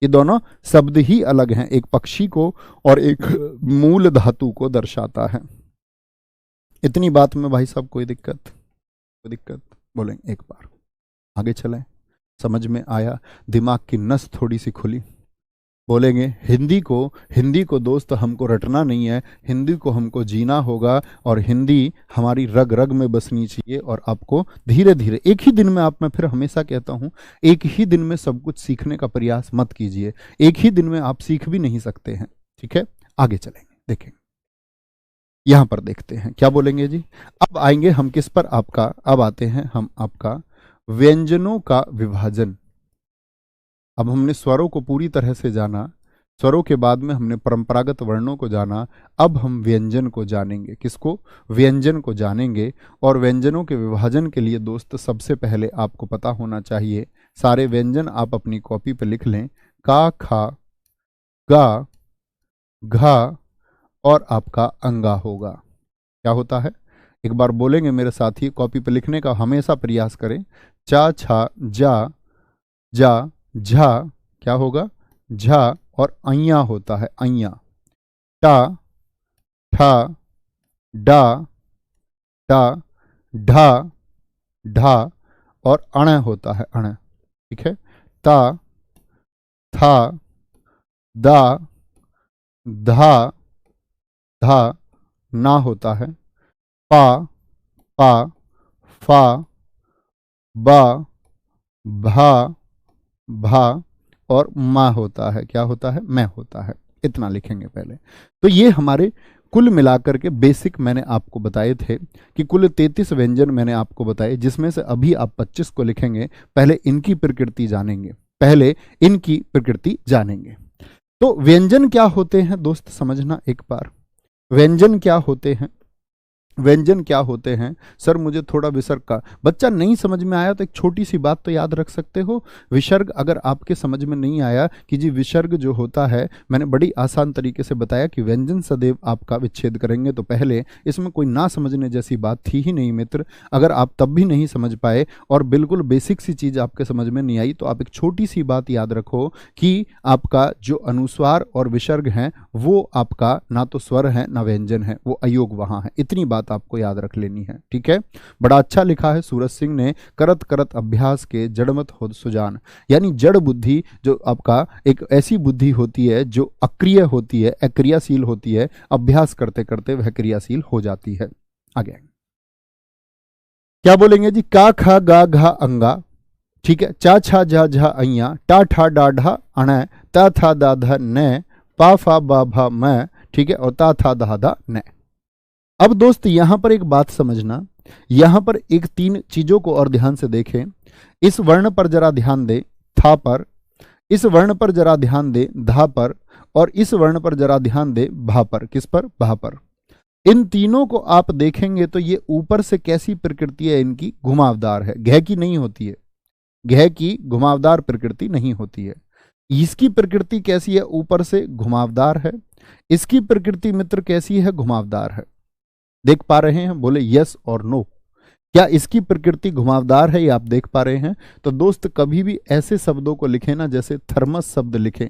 ये दोनों शब्द ही अलग हैं, एक पक्षी को और एक मूल धातु को दर्शाता है। इतनी बात में भाई साहब कोई दिक्कत? कोई दिक्कत? बोलेंगे एक बार आगे चलें। समझ में आया? दिमाग की नस थोड़ी सी खुली? बोलेंगे हिंदी को दोस्त हमको रटना नहीं है, हिंदी को हमको जीना होगा और हिंदी हमारी रग रग में बसनी चाहिए। और आपको धीरे धीरे, एक ही दिन में, आप, मैं फिर हमेशा कहता हूँ, एक ही दिन में सब कुछ सीखने का प्रयास मत कीजिए, एक ही दिन में आप सीख भी नहीं सकते हैं। ठीक है, आगे चलेंगे, देखेंगे, यहां पर देखते हैं क्या बोलेंगे जी। अब आएंगे हम किस पर, आपका, अब आते हैं हम आपका व्यंजनों का विभाजन। अब हमने स्वरों को पूरी तरह से जाना, स्वरों के बाद में हमने परंपरागत वर्णों को जाना, अब हम व्यंजन को जानेंगे। किसको? व्यंजन को जानेंगे। और व्यंजनों के विभाजन के लिए दोस्त सबसे पहले आपको पता होना चाहिए, सारे व्यंजन आप अपनी कॉपी पर लिख लें, का, खा, गा, घा और आपका अंगा होगा। क्या होता है? एक बार बोलेंगे मेरे साथी, कॉपी पर लिखने का हमेशा प्रयास करें। चा, छा, जा, जा, झा, क्या होगा? झा, और अइया होता है, अइया। टा, ठा, डा, टा, ढा, ढा और अण होता है, अण। ठीक है, ता, था, दा, धा, धा, ना होता है, पा, पा, फा, बा, भा, भा और मा होता है। क्या होता है? मैं होता है। इतना लिखेंगे पहले। तो ये हमारे कुल मिलाकर के बेसिक मैंने आपको बताए थे कि कुल 33 व्यंजन मैंने आपको बताए, जिसमें से अभी आप 25 को लिखेंगे। पहले इनकी प्रकृति जानेंगे, पहले इनकी प्रकृति जानेंगे। तो व्यंजन क्या होते हैं दोस्त, समझना एक बार। व्यंजन क्या होते हैं? व्यंजन क्या होते हैं? सर मुझे थोड़ा विसर्ग का, बच्चा नहीं समझ में आया तो एक छोटी सी बात तो याद रख सकते हो। विसर्ग अगर आपके समझ में नहीं आया कि जी विसर्ग जो होता है, मैंने बड़ी आसान तरीके से बताया कि व्यंजन सदैव आपका विच्छेद करेंगे। तो पहले इसमें कोई ना समझने जैसी बात थी ही नहीं मित्र। अगर आप तब भी नहीं समझ पाए और बिल्कुल बेसिक सी चीज़ आपके समझ में नहीं आई, तो आप एक छोटी सी बात याद रखो कि आपका जो अनुस्वार और विसर्ग हैं वो आपका ना तो स्वर है ना व्यंजन है, वो अयोग वहाँ है। इतनी बात आपको याद रख लेनी है। ठीक है, बड़ा अच्छा लिखा है सूरज सिंह ने, करत करत अभ्यास के जड़मत हो सुजान। यानी जड़ बुद्धि जो आपका एक ऐसी बुद्धि होती है जो अक्रिय होती है, अक्रियाशील होती है, अभ्यास करते करते वह क्रियाशील हो जाती है। आगे क्या बोलेंगे जी? का, खा, गा, घा, अंगा। ठीक है, चा, छा, झा, झा, अइया, टा, ठा, डा, ढा, अण, ता, था, दा, धा, न, पा, फा, बा, भा, मैं। ठीक है, और ता, था, दा, धा, न। अब दोस्त यहां पर एक बात समझना, यहां पर एक 3 चीजों को और ध्यान से देखें। इस वर्ण पर जरा ध्यान दे, था पर, इस वर्ण पर जरा ध्यान दे, धा पर, और इस वर्ण पर जरा ध्यान दे, भा पर। किस पर? भा पर। इन तीनों को आप देखेंगे तो ये ऊपर से कैसी प्रकृति है इनकी? घुमावदार है, घ की नहीं होती है, घ की घुमावदार प्रकृति नहीं होती है। इसकी प्रकृति कैसी है? ऊपर से घुमावदार है। इसकी प्रकृति मित्र कैसी है? घुमावदार है। देख पा रहे हैं? बोले यस और नो। क्या इसकी प्रकृति घुमावदार है? ये आप देख पा रहे हैं? तो दोस्त कभी भी ऐसे शब्दों को लिखें ना, जैसे थर्मस शब्द लिखें,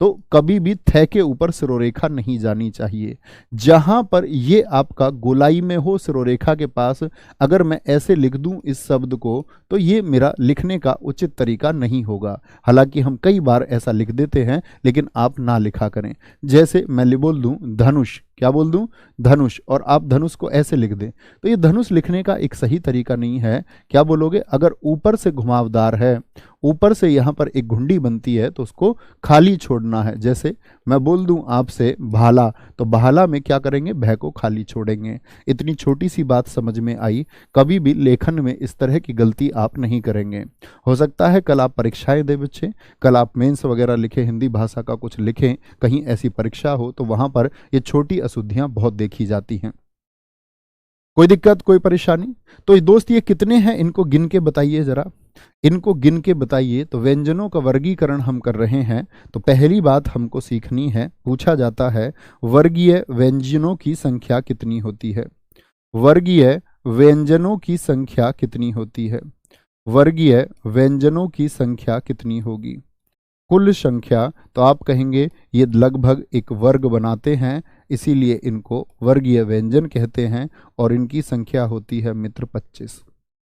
तो कभी भी थ के ऊपर सिरोरेखा नहीं जानी चाहिए। जहां पर ये आपका गोलाई में हो सिरोरेखा के पास, अगर मैं ऐसे लिख दूं इस शब्द को, तो ये मेरा लिखने का उचित तरीका नहीं होगा। हालांकि हम कई बार ऐसा लिख देते हैं, लेकिन आप ना लिखा करें। जैसे मैं बोल दूं धनुष, क्या बोल दूं? धनुष, और आप धनुष को ऐसे लिख दें, तो ये धनुष लिखने का एक सही तरीका नहीं है। क्या बोलोगे? अगर ऊपर से घुमावदार है, ऊपर से यहां पर एक घुंडी बनती है, तो उसको खाली छोड़ना है। जैसे मैं बोल दूं आपसे भाला, तो भाला में क्या करेंगे? भय को खाली छोड़ेंगे। इतनी छोटी सी बात समझ में आई। कभी भी लेखन में इस तरह की गलती आप नहीं करेंगे। हो सकता है कल आप परीक्षाएं दे बच्चे, कल आप मेंस वगैरह लिखें, हिंदी भाषा का कुछ लिखें, कहीं ऐसी परीक्षा हो, तो वहां पर ये छोटी अशुद्धियां बहुत देखी जाती हैं। कोई दिक्कत, कोई परेशानी? तो दोस्त ये कितने हैं, इनको गिन के बताइए जरा, इनको गिन के बताइए। तो व्यंजनों का वर्गीकरण हम कर रहे हैं। तो पहली बात हमको सीखनी है, पूछा जाता है वर्गीय व्यंजनों की संख्या कितनी होती है? वर्गीय व्यंजनों की संख्या कितनी होती है? वर्गीय व्यंजनों की संख्या कितनी होगी? कुल संख्या। तो आप कहेंगे ये लगभग एक वर्ग बनाते हैं, इसीलिए इनको वर्गीय व्यंजन कहते हैं, और इनकी संख्या होती है मित्र 25।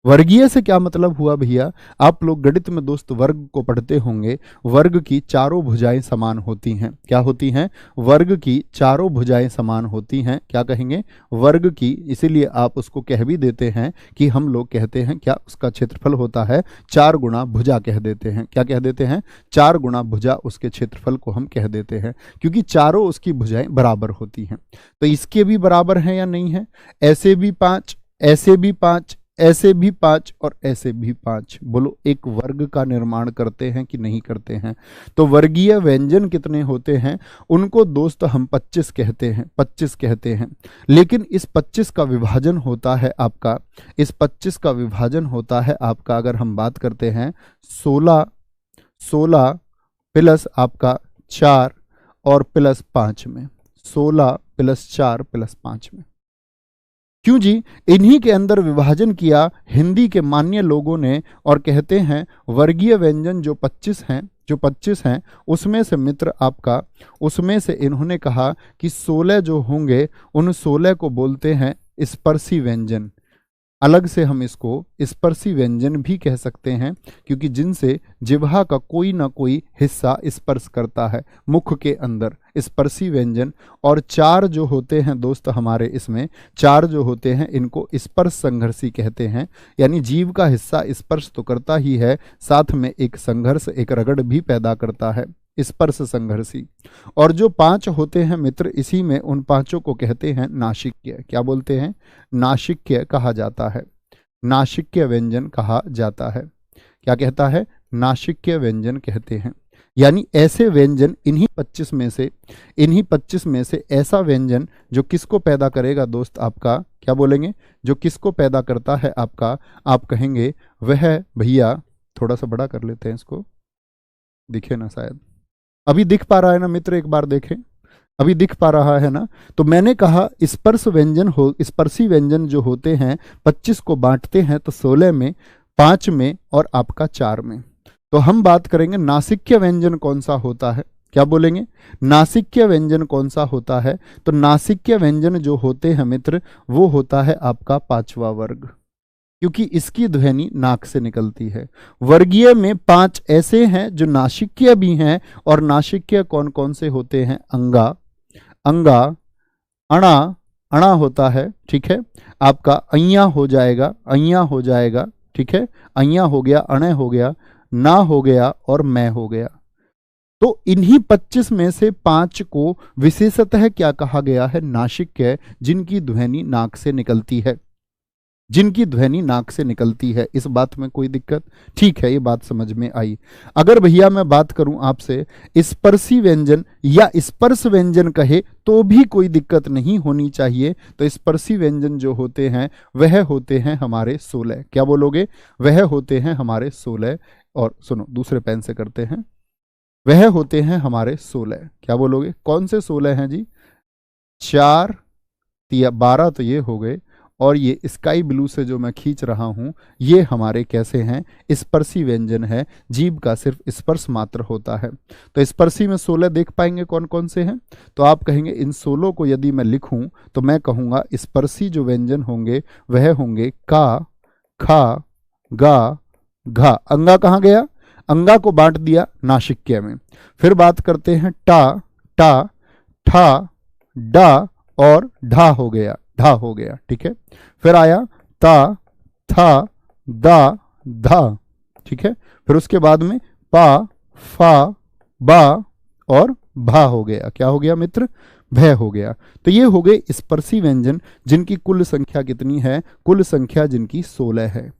वर्गीय से क्या मतलब हुआ भैया? आप लोग गणित में दोस्त वर्ग को पढ़ते होंगे। वर्ग की चारों भुजाएं समान होती हैं। क्या होती हैं? वर्ग की चारों भुजाएं समान होती हैं। क्या कहेंगे? वर्ग की। इसीलिए आप उसको कह भी देते हैं कि हम लोग कहते हैं क्या, उसका क्षेत्रफल होता है 4 गुना भुजा कह देते हैं। क्या कह देते हैं? 4 गुना भुजा उसके क्षेत्रफल को हम कह देते हैं, क्योंकि चारों उसकी भुजाएं बराबर होती हैं। तो इसके भी बराबर हैं या नहीं है? ऐसे भी 5, ऐसे भी 5, ऐसे भी 5 और ऐसे भी 5। बोलो, एक वर्ग का निर्माण करते हैं कि नहीं करते हैं? तो वर्गीय व्यंजन कितने होते हैं? उनको दोस्त हम 25 कहते हैं, 25 कहते हैं। लेकिन इस 25 का विभाजन होता है आपका, इस 25 का विभाजन होता है आपका, अगर हम बात करते हैं 16 प्लस आपका 4 और प्लस 5 में, 16 प्लस 4 प्लस 5 में। क्यों जी? इन्हीं के अंदर विभाजन किया हिंदी के मान्य लोगों ने, और कहते हैं वर्गीय व्यंजन जो 25 हैं, जो 25 हैं उसमें से मित्र आपका, उसमें से इन्होंने कहा कि 16 जो होंगे उन 16 को बोलते हैं स्पर्शी व्यंजन। अलग से हम इसको स्पर्शी व्यंजन भी कह सकते हैं, क्योंकि जिनसे जिह्वा का कोई ना कोई हिस्सा स्पर्श करता है मुख के अंदर, स्पर्शी व्यंजन। और 4 जो होते हैं दोस्त हमारे, इसमें 4 जो होते हैं इनको स्पर्श संघर्षी कहते हैं। यानी जीव का हिस्सा स्पर्श तो करता ही है, साथ में एक संघर्ष, एक रगड़ भी पैदा करता है, स्पर्श संघर्षी। और जो 5 होते हैं मित्र, इसी में उन 5 को कहते हैं नासिक्य। क्या बोलते हैं? नासिक्य कहा जाता है, नासिक्य व्यंजन कहा जाता है। क्या कहता है? नासिक्य व्यंजन कहते हैं। यानी ऐसे व्यंजन इन्हीं 25 में से, इन्हीं 25 में से ऐसा व्यंजन जो किसको पैदा करेगा दोस्त आपका? क्या बोलेंगे? जो किसको पैदा करता है आपका, आप कहेंगे वह भैया, थोड़ा सा बड़ा कर लेते हैं इसको, दिखे ना शायद, अभी दिख पा रहा है ना मित्र? एक बार देखें, अभी दिख पा रहा है ना? तो मैंने कहा स्पर्श व्यंजन हो, स्पर्शी व्यंजन जो होते हैं 25 को बांटते हैं तो 16 में, 5 में और आपका 4 में। तो हम बात करेंगे नासिक्य व्यंजन कौन सा होता है। क्या बोलेंगे? नासिक्य व्यंजन कौन सा होता है? तो नासिक्य व्यंजन जो होते हैं मित्र, वो होता है आपका 5वां वर्ग, क्योंकि इसकी ध्वनि नाक से निकलती है। वर्गीय में 5 ऐसे हैं जो नासिक्य भी हैं, और नासिक्य कौन कौन से होते हैं? अंगा, अंगा, अणा, अणा होता है, ठीक है, आपका अइया हो जाएगा, अइया हो जाएगा, ठीक है, अइया हो गया, अणे हो गया, ना हो गया और मैं हो गया। तो इन्हीं 25 में से 5 को विशेषतः क्या कहा गया है? नासिक्य, जिनकी ध्वनि नाक से निकलती है, जिनकी ध्वनि नाक से निकलती है। इस बात में कोई दिक्कत? ठीक है, ये बात समझ में आई। अगर भैया मैं बात करूं आपसे स्पर्शी व्यंजन या स्पर्श व्यंजन कहे तो भी कोई दिक्कत नहीं होनी चाहिए। तो स्पर्शी व्यंजन जो होते हैं वह होते हैं हमारे 16। क्या बोलोगे? वह होते हैं हमारे 16। और सुनो, दूसरे पेन से करते हैं, वह होते हैं हमारे 16। क्या बोलोगे? कौन से 16 हैं जी? 4 या 12 तो ये हो गए, और ये स्काई ब्लू से जो मैं खींच रहा हूं ये हमारे कैसे हैं? स्पर्शी व्यंजन है, जीभ का सिर्फ स्पर्श मात्र होता है। तो स्पर्शी में 16 देख पाएंगे कौन कौन से हैं? तो आप कहेंगे इन 16 को यदि मैं लिखूं तो मैं कहूंगा स्पर्शी जो व्यंजन होंगे वह होंगे का, खा, गा, घा। अंगा कहाँ गया? अंगा को बांट दिया नासिक्य में। फिर बात करते हैं टा, टा, ठा, डा और ढा हो गया, ढा हो गया, ठीक है। फिर आया ता, था, दा, धा, ठीक है। फिर उसके बाद में पा, फा, बा और भा हो गया। क्या हो गया मित्र? भय हो गया। तो ये हो गए स्पर्शी व्यंजन, जिनकी कुल संख्या कितनी है? कुल संख्या जिनकी 16 है।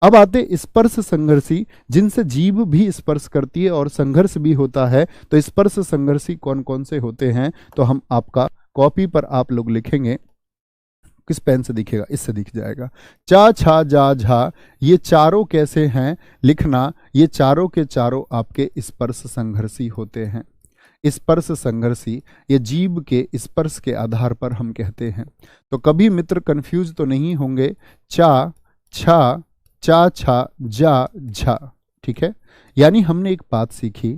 अब आते स्पर्श संघर्षी, जिनसे जीभ भी स्पर्श करती है और संघर्ष भी होता है। तो स्पर्श संघर्षी कौन कौन से होते हैं? तो हम आपका कॉपी पर आप लोग लिखेंगे। किस पेन से दिखेगा? इससे दिख जाएगा। चा, छा, जा, झा, ये चारों कैसे हैं? लिखना, ये चारों के चारों आपके स्पर्श संघर्षी होते हैं। स्पर्श संघर्षी ये जीभ के स्पर्श के आधार पर हम कहते हैं। तो कभी मित्र कंफ्यूज तो नहीं होंगे। चा, छा, चा, छा, जा, झा, ठीक है। यानी हमने एक बात सीखी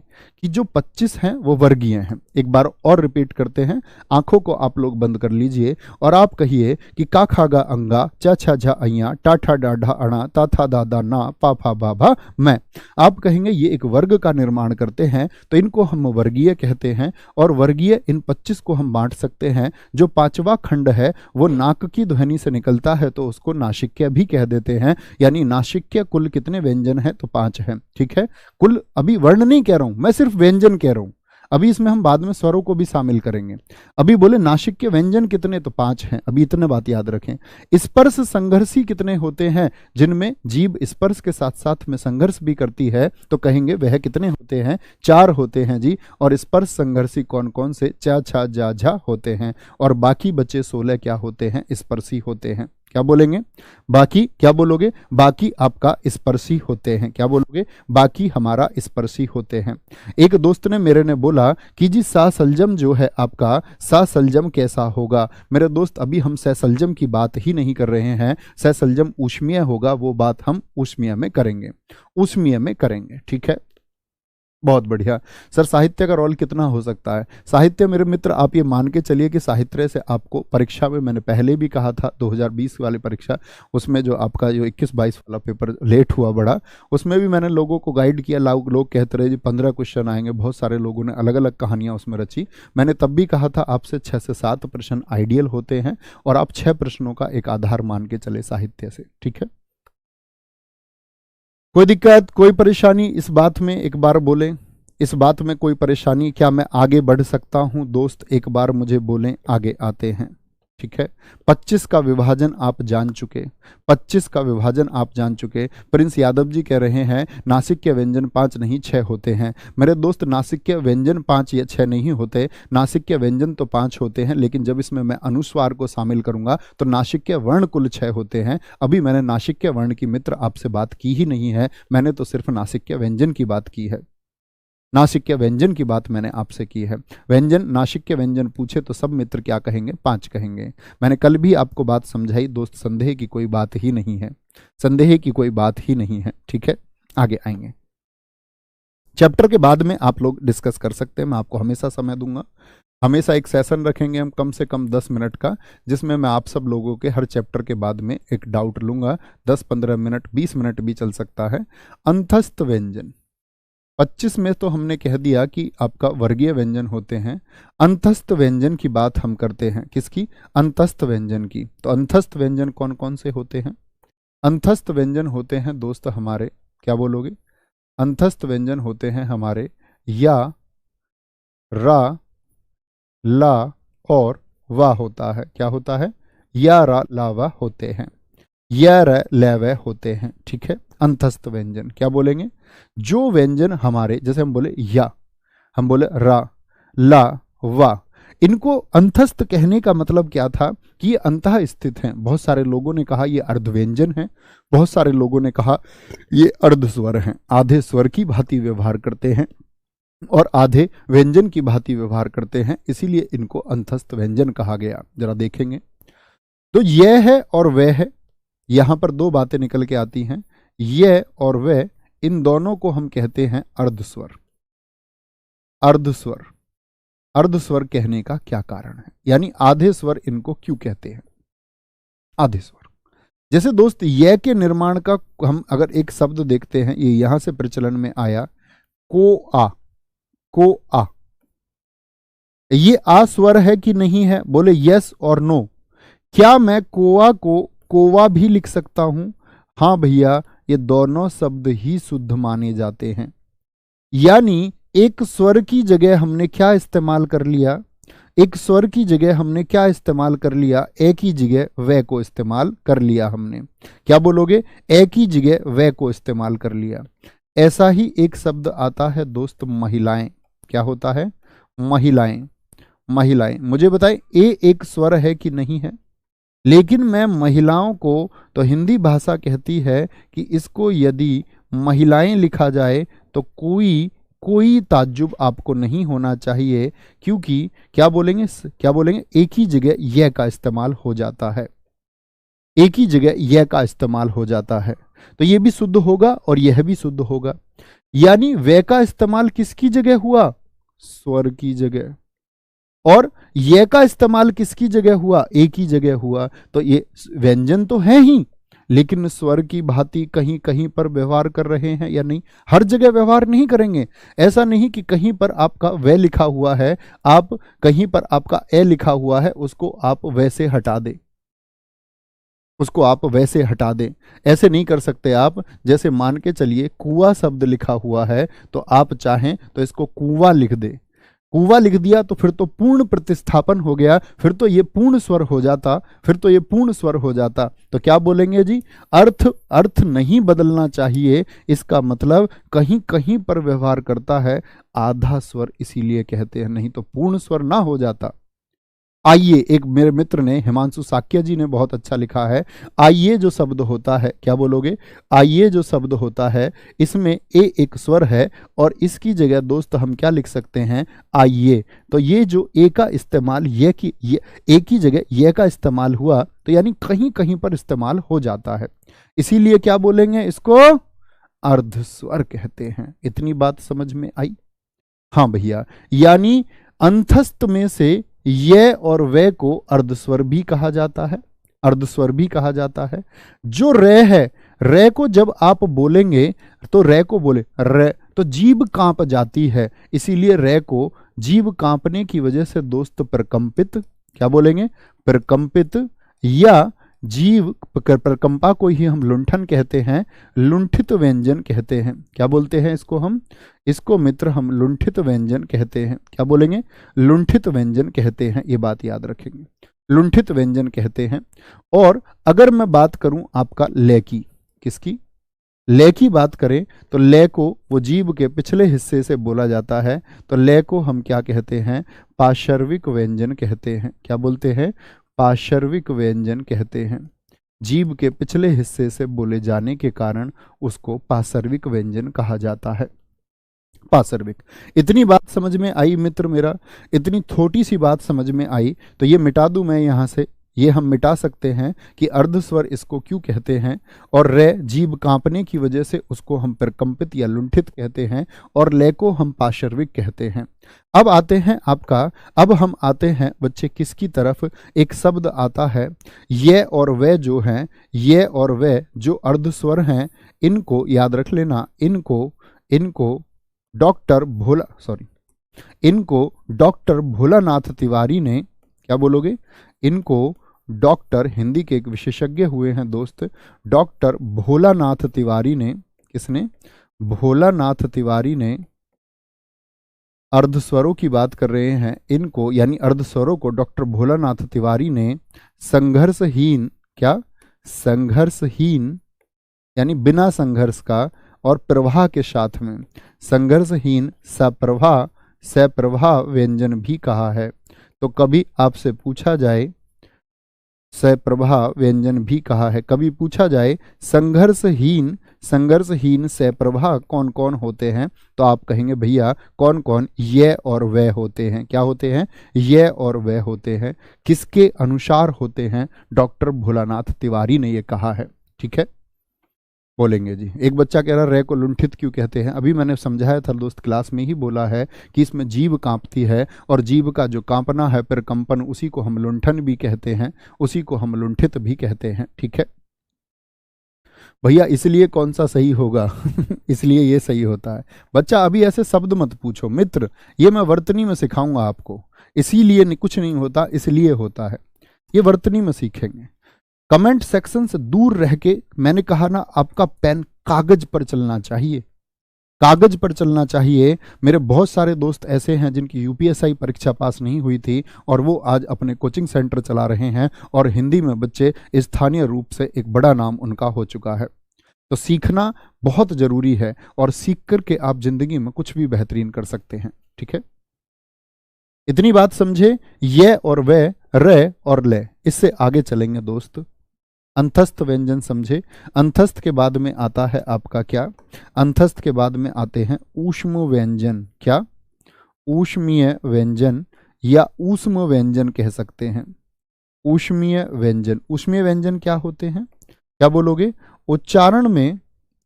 कि जो 25 हैं वो वर्गीय हैं। एक बार और रिपीट करते हैं, आंखों को आप लोग बंद कर लीजिए और आप कहिए कि का खा गा अंगा, चा छा झा अइया, टा ठा डा ढा अणा, ता था दा दा ना, पा फा बा भा मैं। आप कहेंगे ये एक वर्ग का निर्माण करते हैं, तो इनको हम वर्गीय कहते हैं। और वर्गीय इन 25 को हम बांट सकते हैं। जो पांचवा खंड है वो नाक की ध्वनि से निकलता है, तो उसको नासिक्य भी कह देते हैं। यानी नासिक्य कुल कितने व्यंजन है? तो 5 है। ठीक है, कुल अभी वर्ण नहीं कह रहा हूं मैं, सिर्फ व्यंजन कह रहा हूं। अभी इसमें हम बाद में स्वरों को भी शामिल करेंगे। अभी बोले नासिक के व्यंजन कितने? तो 5 हैं। अभी इतने बात याद रखें। स्पर्श संघर्षी कितने होते हैं? जिनमें जीभ स्पर्श के साथ साथ में संघर्ष भी करती है, तो कहेंगे वह कितने होते हैं? 4 होते हैं जी। और स्पर्श संघर्षी कौन कौन से? चा छा जा झा होते हैं। और बाकी बचे 16 क्या होते हैं? स्पर्शी होते हैं। क्या बोलेंगे? बाकी क्या बोलोगे? बाकी आपका स्पर्शी होते हैं। क्या बोलोगे? बाकी हमारा स्पर्शी होते हैं। एक दोस्त ने मेरे ने बोला कि जी सासलजम जो है आपका, सासलजम कैसा होगा? मेरे दोस्त अभी हम सैसलजम की बात ही नहीं कर रहे हैं। सैसलजम ऊष्मीय होगा, वो बात हम ऊष्मीय में करेंगे, ऊष्मीय में करेंगे। ठीक है, बहुत बढ़िया। सर साहित्य का रोल कितना हो सकता है? साहित्य मेरे मित्र आप ये मान के चलिए कि साहित्य से आपको परीक्षा में, मैंने पहले भी कहा था 2020 वाली परीक्षा, उसमें जो आपका जो 21-22 वाला पेपर लेट हुआ बड़ा, उसमें भी मैंने लोगों को गाइड किया। लोग कहते रहे जी 15 क्वेश्चन आएंगे। बहुत सारे लोगों ने अलग अलग कहानियां उसमें रची। मैंने तब भी कहा था आपसे 6 से 7 प्रश्न आइडियल होते हैं और आप 6 प्रश्नों का एक आधार मान के चले साहित्य से। ठीक है, कोई दिक्कत, कोई परेशानी इस बात में? एक बार बोलें, इस बात में कोई परेशानी? क्या मैं आगे बढ़ सकता हूं? दोस्त एक बार मुझे बोलें, आगे आते हैं। ठीक है, 25 का विभाजन आप जान चुके, 25 का विभाजन आप जान चुके। प्रिंस यादव जी कह रहे हैं नासिक के व्यंजन 5 नहीं 6 होते हैं। मेरे दोस्त नासिक के व्यंजन 5 या 6 नहीं होते। नासिक के व्यंजन तो 5 होते हैं, लेकिन जब इसमें मैं अनुस्वार को शामिल करूंगा तो नासिक के वर्ण कुल 6 होते हैं। अभी मैंने नासिक के वर्ण की मित्र आपसे बात की ही नहीं है, मैंने तो सिर्फ नासिक के व्यंजन की बात की है। नासिक के व्यंजन की बात मैंने आपसे की है। व्यंजन, नासिक के व्यंजन पूछे तो सब मित्र क्या कहेंगे? 5 कहेंगे। मैंने कल भी आपको बात समझाई दोस्त, संदेह की कोई बात ही नहीं है, संदेह की कोई बात ही नहीं है। ठीक है, आगे आएंगे। चैप्टर के बाद में आप लोग डिस्कस कर सकते हैं, मैं आपको हमेशा समय दूंगा। हमेशा एक सेशन रखेंगे हम कम से कम 10 मिनट का, जिसमें मैं आप सब लोगों के हर चैप्टर के बाद में एक डाउट लूंगा। 10-15 मिनट, 20 मिनट भी चल सकता है। अंतस्थ व्यंजन 25 में तो हमने कह दिया कि आपका वर्गीय व्यंजन होते हैं। अंतस्थ व्यंजन की बात हम करते हैं। किसकी? अंतस्थ व्यंजन की। तो अंतस्थ व्यंजन कौन कौन से होते हैं? अंतस्थ व्यंजन होते हैं दोस्त हमारे, क्या बोलोगे? अंतस्थ व्यंजन होते हैं हमारे या, रा, ला और वा होता है। क्या होता है? या, रा, ला, वा होते हैं, या, र, ल, व होते हैं। ठीक है, अंतस्थ व्यंजन। क्या बोलेंगे? जो व्यंजन हमारे, जैसे हम बोले या, हम बोले रा, ला, वा, इनको अंतस्थ कहने का मतलब क्या था कि ये अंतः स्थित हैं। बहुत सारे लोगों ने कहा ये अर्ध व्यंजन है, बहुत सारे लोगों ने कहा ये अर्ध स्वर हैं। आधे स्वर की भांति व्यवहार करते हैं और आधे व्यंजन की भांति व्यवहार करते हैं, इसीलिए इनको अंतस्थ व्यंजन कहा गया। जरा देखेंगे तो यह है और वह है, यहां पर 2 बातें निकल के आती हैं। यह और वह, इन दोनों को हम कहते हैं अर्धस्वर। अर्धस्वर, अर्धस्वर कहने का क्या कारण है? यानी आधे स्वर इनको क्यों कहते हैं आधे स्वर? जैसे दोस्त यह के निर्माण का हम अगर एक शब्द देखते हैं, ये यहां से प्रचलन में आया, को आ, को आ। ये आ स्वर है कि नहीं है? बोले यस और नो। क्या मैं कोआ को कोवा भी लिख सकता हूं? हाँ भैया, ये दोनों शब्द ही शुद्ध माने जाते हैं। यानी एक स्वर की जगह हमने क्या इस्तेमाल कर लिया? एक स्वर की जगह हमने क्या इस्तेमाल कर लिया? एक ही जगह वह को इस्तेमाल कर लिया हमने। क्या बोलोगे? एक ही जगह वह को इस्तेमाल कर लिया। ऐसा ही एक शब्द आता है दोस्त महिलाएं। क्या होता है? महिलाएं। महिलाएं, मुझे बताएं ए एक स्वर है कि नहीं है? लेकिन मैं महिलाओं को, तो हिंदी भाषा कहती है कि इसको यदि महिलाएं लिखा जाए तो कोई ताज्जुब आपको नहीं होना चाहिए, क्योंकि क्या बोलेंगे? क्या बोलेंगे? एक ही जगह यह का इस्तेमाल हो जाता है, एक ही जगह यह का इस्तेमाल हो जाता है। तो यह भी शुद्ध होगा और यह भी शुद्ध होगा। यानी वे का इस्तेमाल किसकी जगह हुआ? स्वर की जगह। और ये का इस्तेमाल किसकी जगह हुआ? ए की जगह हुआ। तो ये व्यंजन तो है ही, लेकिन स्वर की भांति कहीं कहीं पर व्यवहार कर रहे हैं या नहीं? हर जगह व्यवहार नहीं करेंगे। ऐसा नहीं कि कहीं पर आपका वे लिखा हुआ है, आप कहीं पर आपका ए लिखा हुआ है, उसको आप वैसे हटा दें, उसको आप वैसे हटा दें। ऐसे नहीं कर सकते आप। जैसे मान के चलिए कुआं शब्द लिखा हुआ है, तो आप चाहें तो इसको कुआं लिख दें। कुआं लिख दिया तो फिर तो पूर्ण प्रतिस्थापन हो गया, फिर तो ये पूर्ण स्वर हो जाता, फिर तो ये पूर्ण स्वर हो जाता। तो क्या बोलेंगे जी? अर्थ अर्थ नहीं बदलना चाहिए, इसका मतलब कहीं कहीं पर व्यवहार करता है आधा स्वर, इसीलिए कहते हैं, नहीं तो पूर्ण स्वर ना हो जाता। आइए, एक मेरे मित्र ने, हिमांशु साक्य जी ने बहुत अच्छा लिखा है। आइए जो शब्द होता है, क्या बोलोगे? आइए जो शब्द होता है, इसमें ए एक स्वर है, और इसकी जगह दोस्त हम क्या लिख सकते हैं? आइए। तो ये जो ए का इस्तेमाल, ये ए की जगह ये का इस्तेमाल हुआ, तो यानी कहीं कहीं पर इस्तेमाल हो जाता है, इसीलिए क्या बोलेंगे? इसको अर्धस्वर कहते हैं। इतनी बात समझ में आई? हाँ भैया, यानी अंतस्थ में से ये और वे को अर्धस्वर भी कहा जाता है, अर्धस्वर भी कहा जाता है। जो रे है, रे को जब आप बोलेंगे तो रे को बोले रे, तो जीभ कांप जाती है, इसीलिए रे को जीभ कांपने की वजह से दोस्त प्रकंपित, क्या बोलेंगे? प्रकंपित, या जीव प्रकंपा को ही हम लुंठन कहते हैं, लुंठित व्यंजन कहते हैं। क्या बोलते हैं इसको हम? इसको मित्र हम लुंठित व्यंजन कहते हैं। क्या बोलेंगे? लुंठित व्यंजन कहते हैं, ये बात याद रखेंगे, लुंठित व्यंजन कहते हैं। और अगर मैं बात करूं आपका ले की, किसकी? ले की बात करें तो ले को वो जीभ के पिछले हिस्से से बोला जाता है, तो ले को हम क्या कहते हैं? पार्श्विक व्यंजन कहते हैं। क्या बोलते हैं? पार्श्विक व्यंजन कहते हैं। जीभ के पिछले हिस्से से बोले जाने के कारण उसको पार्श्विक व्यंजन कहा जाता है। पार्श्विक। इतनी बात समझ में आई मित्र मेरा? इतनी छोटी सी बात समझ में आई, तो ये मिटा दूं मैं यहां से, ये हम मिटा सकते हैं कि अर्धस्वर इसको क्यों कहते हैं, और रे जीभ कांपने की वजह से उसको हम प्रकंपित या लुंठित कहते हैं, और ले को हम पार्श्विक कहते हैं। अब आते हैं आपका, अब हम आते हैं बच्चे किसकी तरफ? एक शब्द आता है ये और वे, जो हैं ये और वे जो अर्धस्वर हैं, इनको याद रख लेना, इनको डॉक्टर भोलानाथ तिवारी ने, क्या बोलोगे? इनको डॉक्टर, हिंदी के एक विशेषज्ञ हुए हैं दोस्त, डॉक्टर भोलानाथ तिवारी ने, किसने? भोलानाथ तिवारी ने अर्धस्वरों की बात कर रहे हैं, इनको यानी अर्धस्वरों को डॉक्टर भोलानाथ तिवारी ने संघर्षहीन, क्या? संघर्षहीन यानी बिना संघर्ष का, और प्रवाह के साथ में संघर्षहीन सप्रवाह व्यंजन भी कहा है। तो कभी आपसे पूछा जाए, सप्रवाह व्यंजन भी कहा है, कभी पूछा जाए संघर्षहीन सप्रवाह कौन कौन होते हैं, तो आप कहेंगे भैया कौन कौन? ये और वे होते हैं। क्या होते हैं? ये और वे होते हैं। किसके अनुसार होते हैं? डॉक्टर भोलानाथ तिवारी ने ये कहा है। ठीक है, बोलेंगे जी। एक बच्चा कह रहा रे को लुंठित क्यों कहते हैं? अभी मैंने समझाया था दोस्त, क्लास में ही बोला है कि इसमें जीभ कांपती है, और जीभ का जो कांपना है, प्रकंपन, उसी को हम लुंठन भी कहते हैं, उसी को हम लुंठित भी कहते हैं। ठीक है भैया, इसलिए कौन सा सही होगा? इसलिए ये सही होता है बच्चा। अभी ऐसे शब्द मत पूछो मित्र, ये मैं वर्तनी में सिखाऊंगा आपको। इसीलिए कुछ नहीं होता, इसलिए होता है, ये वर्तनी में सीखेंगे। कमेंट सेक्शन से दूर रह के, मैंने कहा ना, आपका पेन कागज पर चलना चाहिए, कागज पर चलना चाहिए। मेरे बहुत सारे दोस्त ऐसे हैं जिनकी यूपीएसआई परीक्षा पास नहीं हुई थी, और वो आज अपने कोचिंग सेंटर चला रहे हैं, और हिंदी में बच्चे स्थानीय रूप से एक बड़ा नाम उनका हो चुका है। तो सीखना बहुत जरूरी है, और सीख करके आप जिंदगी में कुछ भी बेहतरीन कर सकते हैं। ठीक है, इतनी बात समझे? ये और वे, रे और ले। इससे आगे चलेंगे दोस्त। अंतस्थ व्यंजन समझे? अंतस्थ के बाद में आता है आपका क्या? अंतस्थ के बाद में आते हैं ऊष्म व्यंजन। क्या? ऊष्मीय व्यंजन, या ऊष्म व्यंजन कह सकते हैं। ऊष्मीय व्यंजन। ऊष्मीय व्यंजन क्या होते हैं? क्या बोलोगे? उच्चारण में,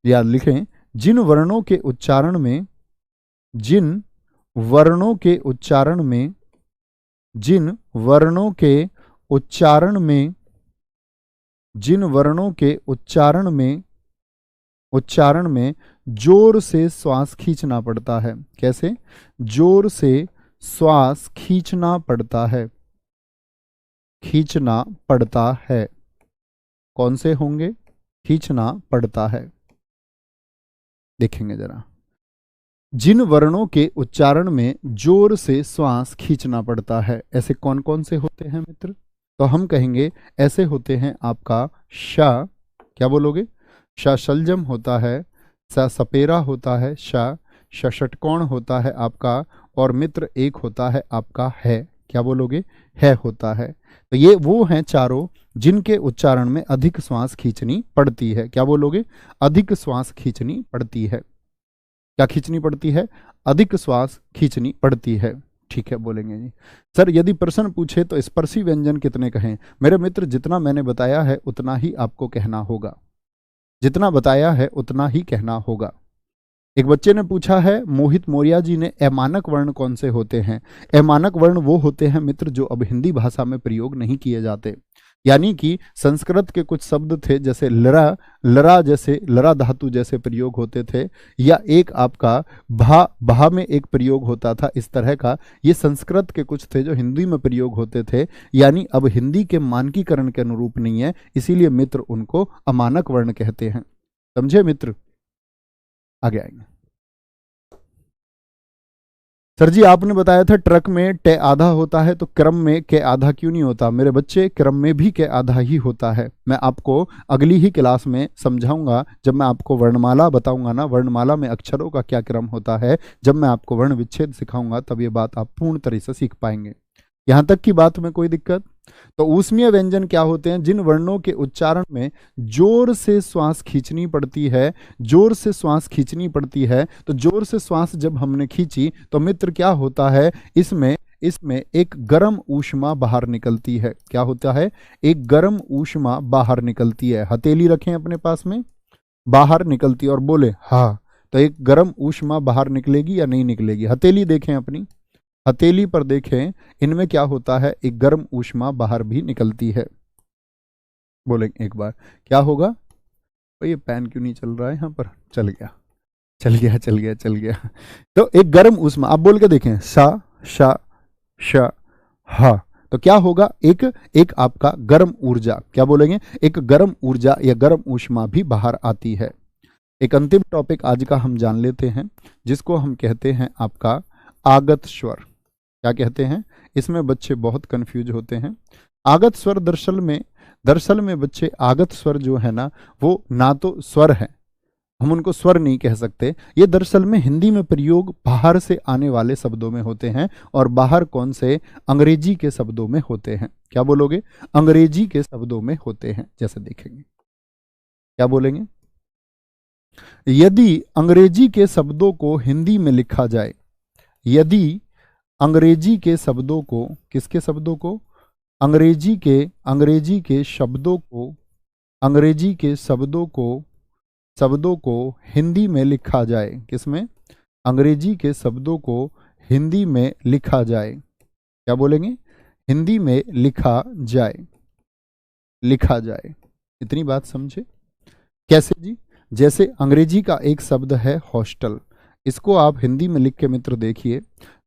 या लिखें जिन वर्णों के उच्चारण में जिन वर्णों के उच्चारण में जिन वर्णों के उच्चारण में जिन वर्णों के उच्चारण में जोर से श्वास खींचना पड़ता है। कैसे? जोर से श्वास खींचना पड़ता है, खींचना पड़ता है। कौन से होंगे? खींचना पड़ता है। देखेंगे जरा, जिन वर्णों के उच्चारण में जोर से श्वास खींचना पड़ता है, ऐसे कौन कौन से होते हैं मित्र? तो हम कहेंगे ऐसे होते हैं आपका श, क्या बोलोगे? श शलजम होता है, स सपेरा होता है, श षटकोण होता है आपका, और मित्र एक होता है आपका है, क्या बोलोगे? है होता है। तो ये वो हैं चारों जिनके उच्चारण में अधिक श्वास खींचनी पड़ती है। क्या बोलोगे? अधिक श्वास खींचनी पड़ती है। क्या खींचनी पड़ती है? अधिक श्वास खींचनी पड़ती है। ठीक है, बोलेंगे जी। सर यदि प्रश्न पूछे तो स्पर्शी व्यंजन कितने कहें? मेरे मित्र, जितना मैंने बताया है उतना ही आपको कहना होगा, जितना बताया है उतना ही कहना होगा। एक बच्चे ने पूछा है, मोहित मौर्य जी ने, अमानक वर्ण कौन से होते हैं? अमानक वर्ण वो होते हैं मित्र जो अब हिंदी भाषा में प्रयोग नहीं किए जाते। यानी कि संस्कृत के कुछ शब्द थे जैसे लरा, लरा जैसे लरा धातु जैसे प्रयोग होते थे, या एक आपका भा, भा में एक प्रयोग होता था, इस तरह का। ये संस्कृत के कुछ थे जो हिंदी में प्रयोग होते थे, यानी अब हिंदी के मानकीकरण के अनुरूप नहीं है, इसीलिए मित्र उनको अमानक वर्ण कहते हैं। समझे मित्र? आगे आएंगे। सर जी आपने बताया था ट्रक में टे आधा होता है, तो क्रम में के आधा क्यों नहीं होता? मेरे बच्चे, क्रम में भी के आधा ही होता है। मैं आपको अगली ही क्लास में समझाऊंगा, जब मैं आपको वर्णमाला बताऊंगा ना, वर्णमाला में अक्षरों का क्या क्रम होता है, जब मैं आपको वर्ण विच्छेद सिखाऊंगा तब ये बात आप पूर्ण तरह से सीख पाएंगे। यहां तक की बात में कोई दिक्कत? तो ऊष्मीय व्यंजन क्या होते हैं? जिन वर्णों के उच्चारण में जोर से श्वास खींचनी पड़ती है, जोर से श्वास खींचनी पड़ती है। तो जोर से श्वास जब हमने खींची तो मित्र क्या होता है? इसमें एक गर्म ऊष्मा बाहर निकलती है। क्या होता है? एक गर्म ऊष्मा बाहर निकलती है। हथेली रखें अपने पास में, बाहर निकलती है, और बोले हाँ, तो एक गर्म ऊष्मा बाहर निकलेगी या नहीं निकलेगी? हथेली देखें अपनी, हथेली पर देखें, इनमें क्या होता है? एक गर्म ऊष्मा बाहर भी निकलती है। बोलेंगे एक बार, क्या होगा? ये पेन क्यों नहीं चल रहा है यहाँ पर? चल गया, चल गया, चल गया, चल गया। तो एक गर्म ऊष्मा, आप बोल के देखें, सा शा श हा, तो क्या होगा? एक आपका गर्म ऊर्जा, क्या बोलेंगे? एक गर्म ऊर्जा या गर्म ऊष्मा भी बाहर आती है। एक अंतिम टॉपिक आज का हम जान लेते हैं, जिसको हम कहते हैं आपका आगत स्वर। क्या कहते हैं? इसमें बच्चे बहुत कंफ्यूज होते हैं। आगत स्वर दरअसल में बच्चे, आगत स्वर जो है ना, वो ना तो स्वर है, हम उनको स्वर नहीं कह सकते। ये दरअसल में हिंदी में प्रयोग बाहर से आने वाले शब्दों में होते हैं। और बाहर कौन से? अंग्रेजी के शब्दों में होते हैं। क्या बोलोगे? अंग्रेजी के शब्दों में होते हैं। जैसे देखेंगे, क्या बोलेंगे? यदि अंग्रेजी के शब्दों को हिंदी में लिखा जाए, यदि अंग्रेजी के शब्दों को, किसके शब्दों को? अंग्रेजी के शब्दों को हिंदी में लिखा जाए। किसमें? अंग्रेजी के शब्दों को हिंदी में लिखा जाए। क्या बोलेंगे? हिंदी में लिखा जाए, लिखा जाए। इतनी बात समझे? कैसे जी? जैसे अंग्रेजी का एक शब्द है हॉस्टल, इसको आप हिंदी में लिख के मित्र देखिए।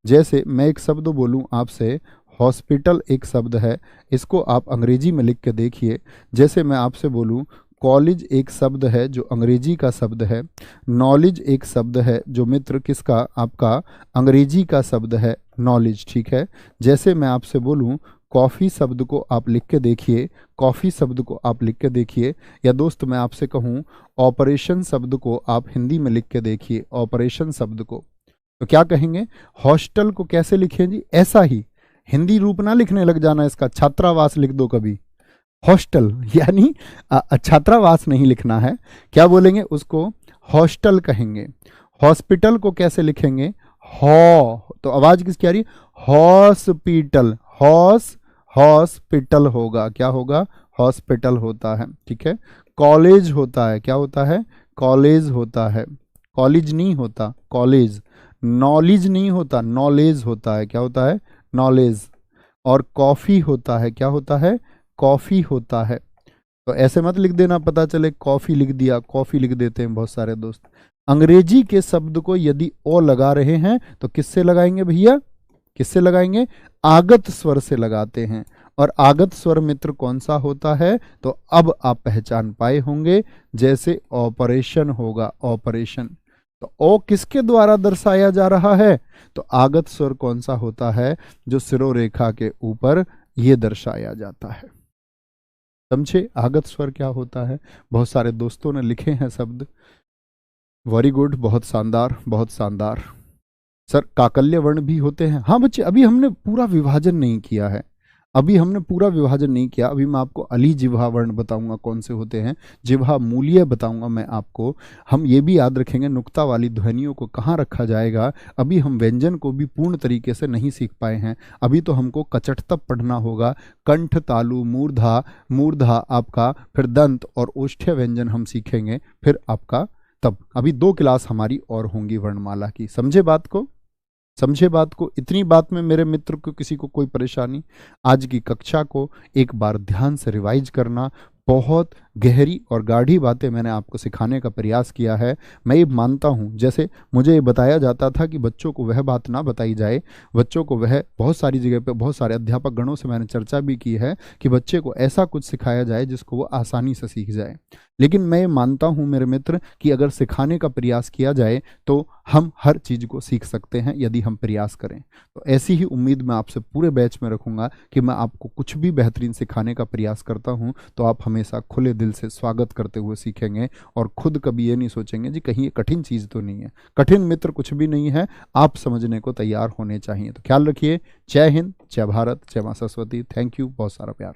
जैसे मैं एक शब्द बोलूं आपसे, हॉस्पिटल एक शब्द है, इसको आप अंग्रेजी में लिख के देखिए। जैसे मैं आपसे बोलूं कॉलेज एक शब्द है जो अंग्रेजी का शब्द है, नॉलेज एक शब्द है जो मित्र किसका? आपका अंग्रेजी का शब्द है, नॉलेज। ठीक है। जैसे मैं आपसे बोलूं कॉफ़ी शब्द को आप लिख के देखिए, कॉफ़ी शब्द को आप लिख के देखिए। या दोस्त मैं आपसे कहूं ऑपरेशन शब्द को आप हिंदी में लिख के देखिए, ऑपरेशन शब्द को, तो क्या कहेंगे? हॉस्टल को कैसे लिखें जी? ऐसा ही, हिंदी रूप ना लिखने लग जाना इसका, छात्रावास लिख दो कभी, हॉस्टल यानी छात्रावास नहीं लिखना है। क्या बोलेंगे? उसको हॉस्टल कहेंगे। हॉस्पिटल को कैसे लिखेंगे? हॉ, तो आवाज किसकी आ रही है? हॉस्पिटल, हॉस्पिटल होगा। क्या होगा? हॉस्पिटल होता है। ठीक है। कॉलेज होता है, क्या होता है? कॉलेज होता है। कॉलेज नहीं होता, कॉलेज। नॉलेज नहीं होता, नॉलेज होता है। क्या होता है? नॉलेज। और कॉफी होता है, क्या होता है? कॉफी होता है। तो ऐसे मत लिख देना, पता चले कॉफी लिख दिया, कॉफी लिख देते हैं बहुत सारे दोस्त। अंग्रेजी के शब्द को यदि ओ लगा रहे हैं तो किससे लगाएंगे भैया? किससे लगाएंगे? आगत स्वर से लगाते हैं। और आगत स्वर मित्र कौन सा होता है? तो अब आप पहचान पाए होंगे, जैसे ऑपरेशन होगा, ऑपरेशन। तो ओ किसके द्वारा दर्शाया जा रहा है? तो आगत स्वर कौन सा होता है? जो सिरोरेखा के ऊपर ये दर्शाया जाता है। समझे आगत स्वर क्या होता है? बहुत सारे दोस्तों ने लिखे हैं शब्द। वेरी गुड, बहुत शानदार, बहुत शानदार। सर काकल्य वर्ण भी होते हैं? हाँ बच्चे, अभी हमने पूरा विभाजन नहीं किया है, अभी हमने पूरा विभाजन नहीं किया। अभी मैं आपको अली जिह्वा वर्ण बताऊंगा कौन से होते हैं, जिह्वा मूल्य बताऊंगा मैं आपको। हम ये भी याद रखेंगे नुक्ता वाली ध्वनियों को कहाँ रखा जाएगा। अभी हम व्यंजन को भी पूर्ण तरीके से नहीं सीख पाए हैं, अभी तो हमको कचट तक पढ़ना होगा। कंठ, तालु, मूर्धा, मूर्धा आपका, फिर दंत और ओष्ठ्य व्यंजन हम सीखेंगे, फिर आपका तब अभी 2 क्लास हमारी और होंगी वर्णमाला की। समझे बात को? समझे बात को? इतनी बात में मेरे मित्र को किसी को कोई परेशानी? आज की कक्षा को एक बार ध्यान से रिवाइज करना। बहुत गहरी और गाढ़ी बातें मैंने आपको सिखाने का प्रयास किया है। मैं ये मानता हूँ, जैसे मुझे ये बताया जाता था कि बच्चों को वह बात ना बताई जाए, बच्चों को वह, बहुत सारी जगह पे बहुत सारे अध्यापक गणों से मैंने चर्चा भी की है कि बच्चे को ऐसा कुछ सिखाया जाए जिसको वो आसानी से सीख जाए। लेकिन मैं ये मानता हूँ मेरे मित्र कि अगर सिखाने का प्रयास किया जाए तो हम हर चीज़ को सीख सकते हैं यदि हम प्रयास करें। तो ऐसी ही उम्मीद मैं आपसे पूरे बैच में रखूंगा कि मैं आपको कुछ भी बेहतरीन सिखाने का प्रयास करता हूं तो आप हमेशा खुले दिल से स्वागत करते हुए सीखेंगे और खुद कभी ये नहीं सोचेंगे जी कहीं ये कठिन चीज़ तो नहीं है। कठिन मित्र कुछ भी नहीं है, आप समझने को तैयार होने चाहिए। तो ख्याल रखिए। जय हिंद, जय भारत, जय मां सरस्वती। थैंक यू, बहुत सारा प्यार।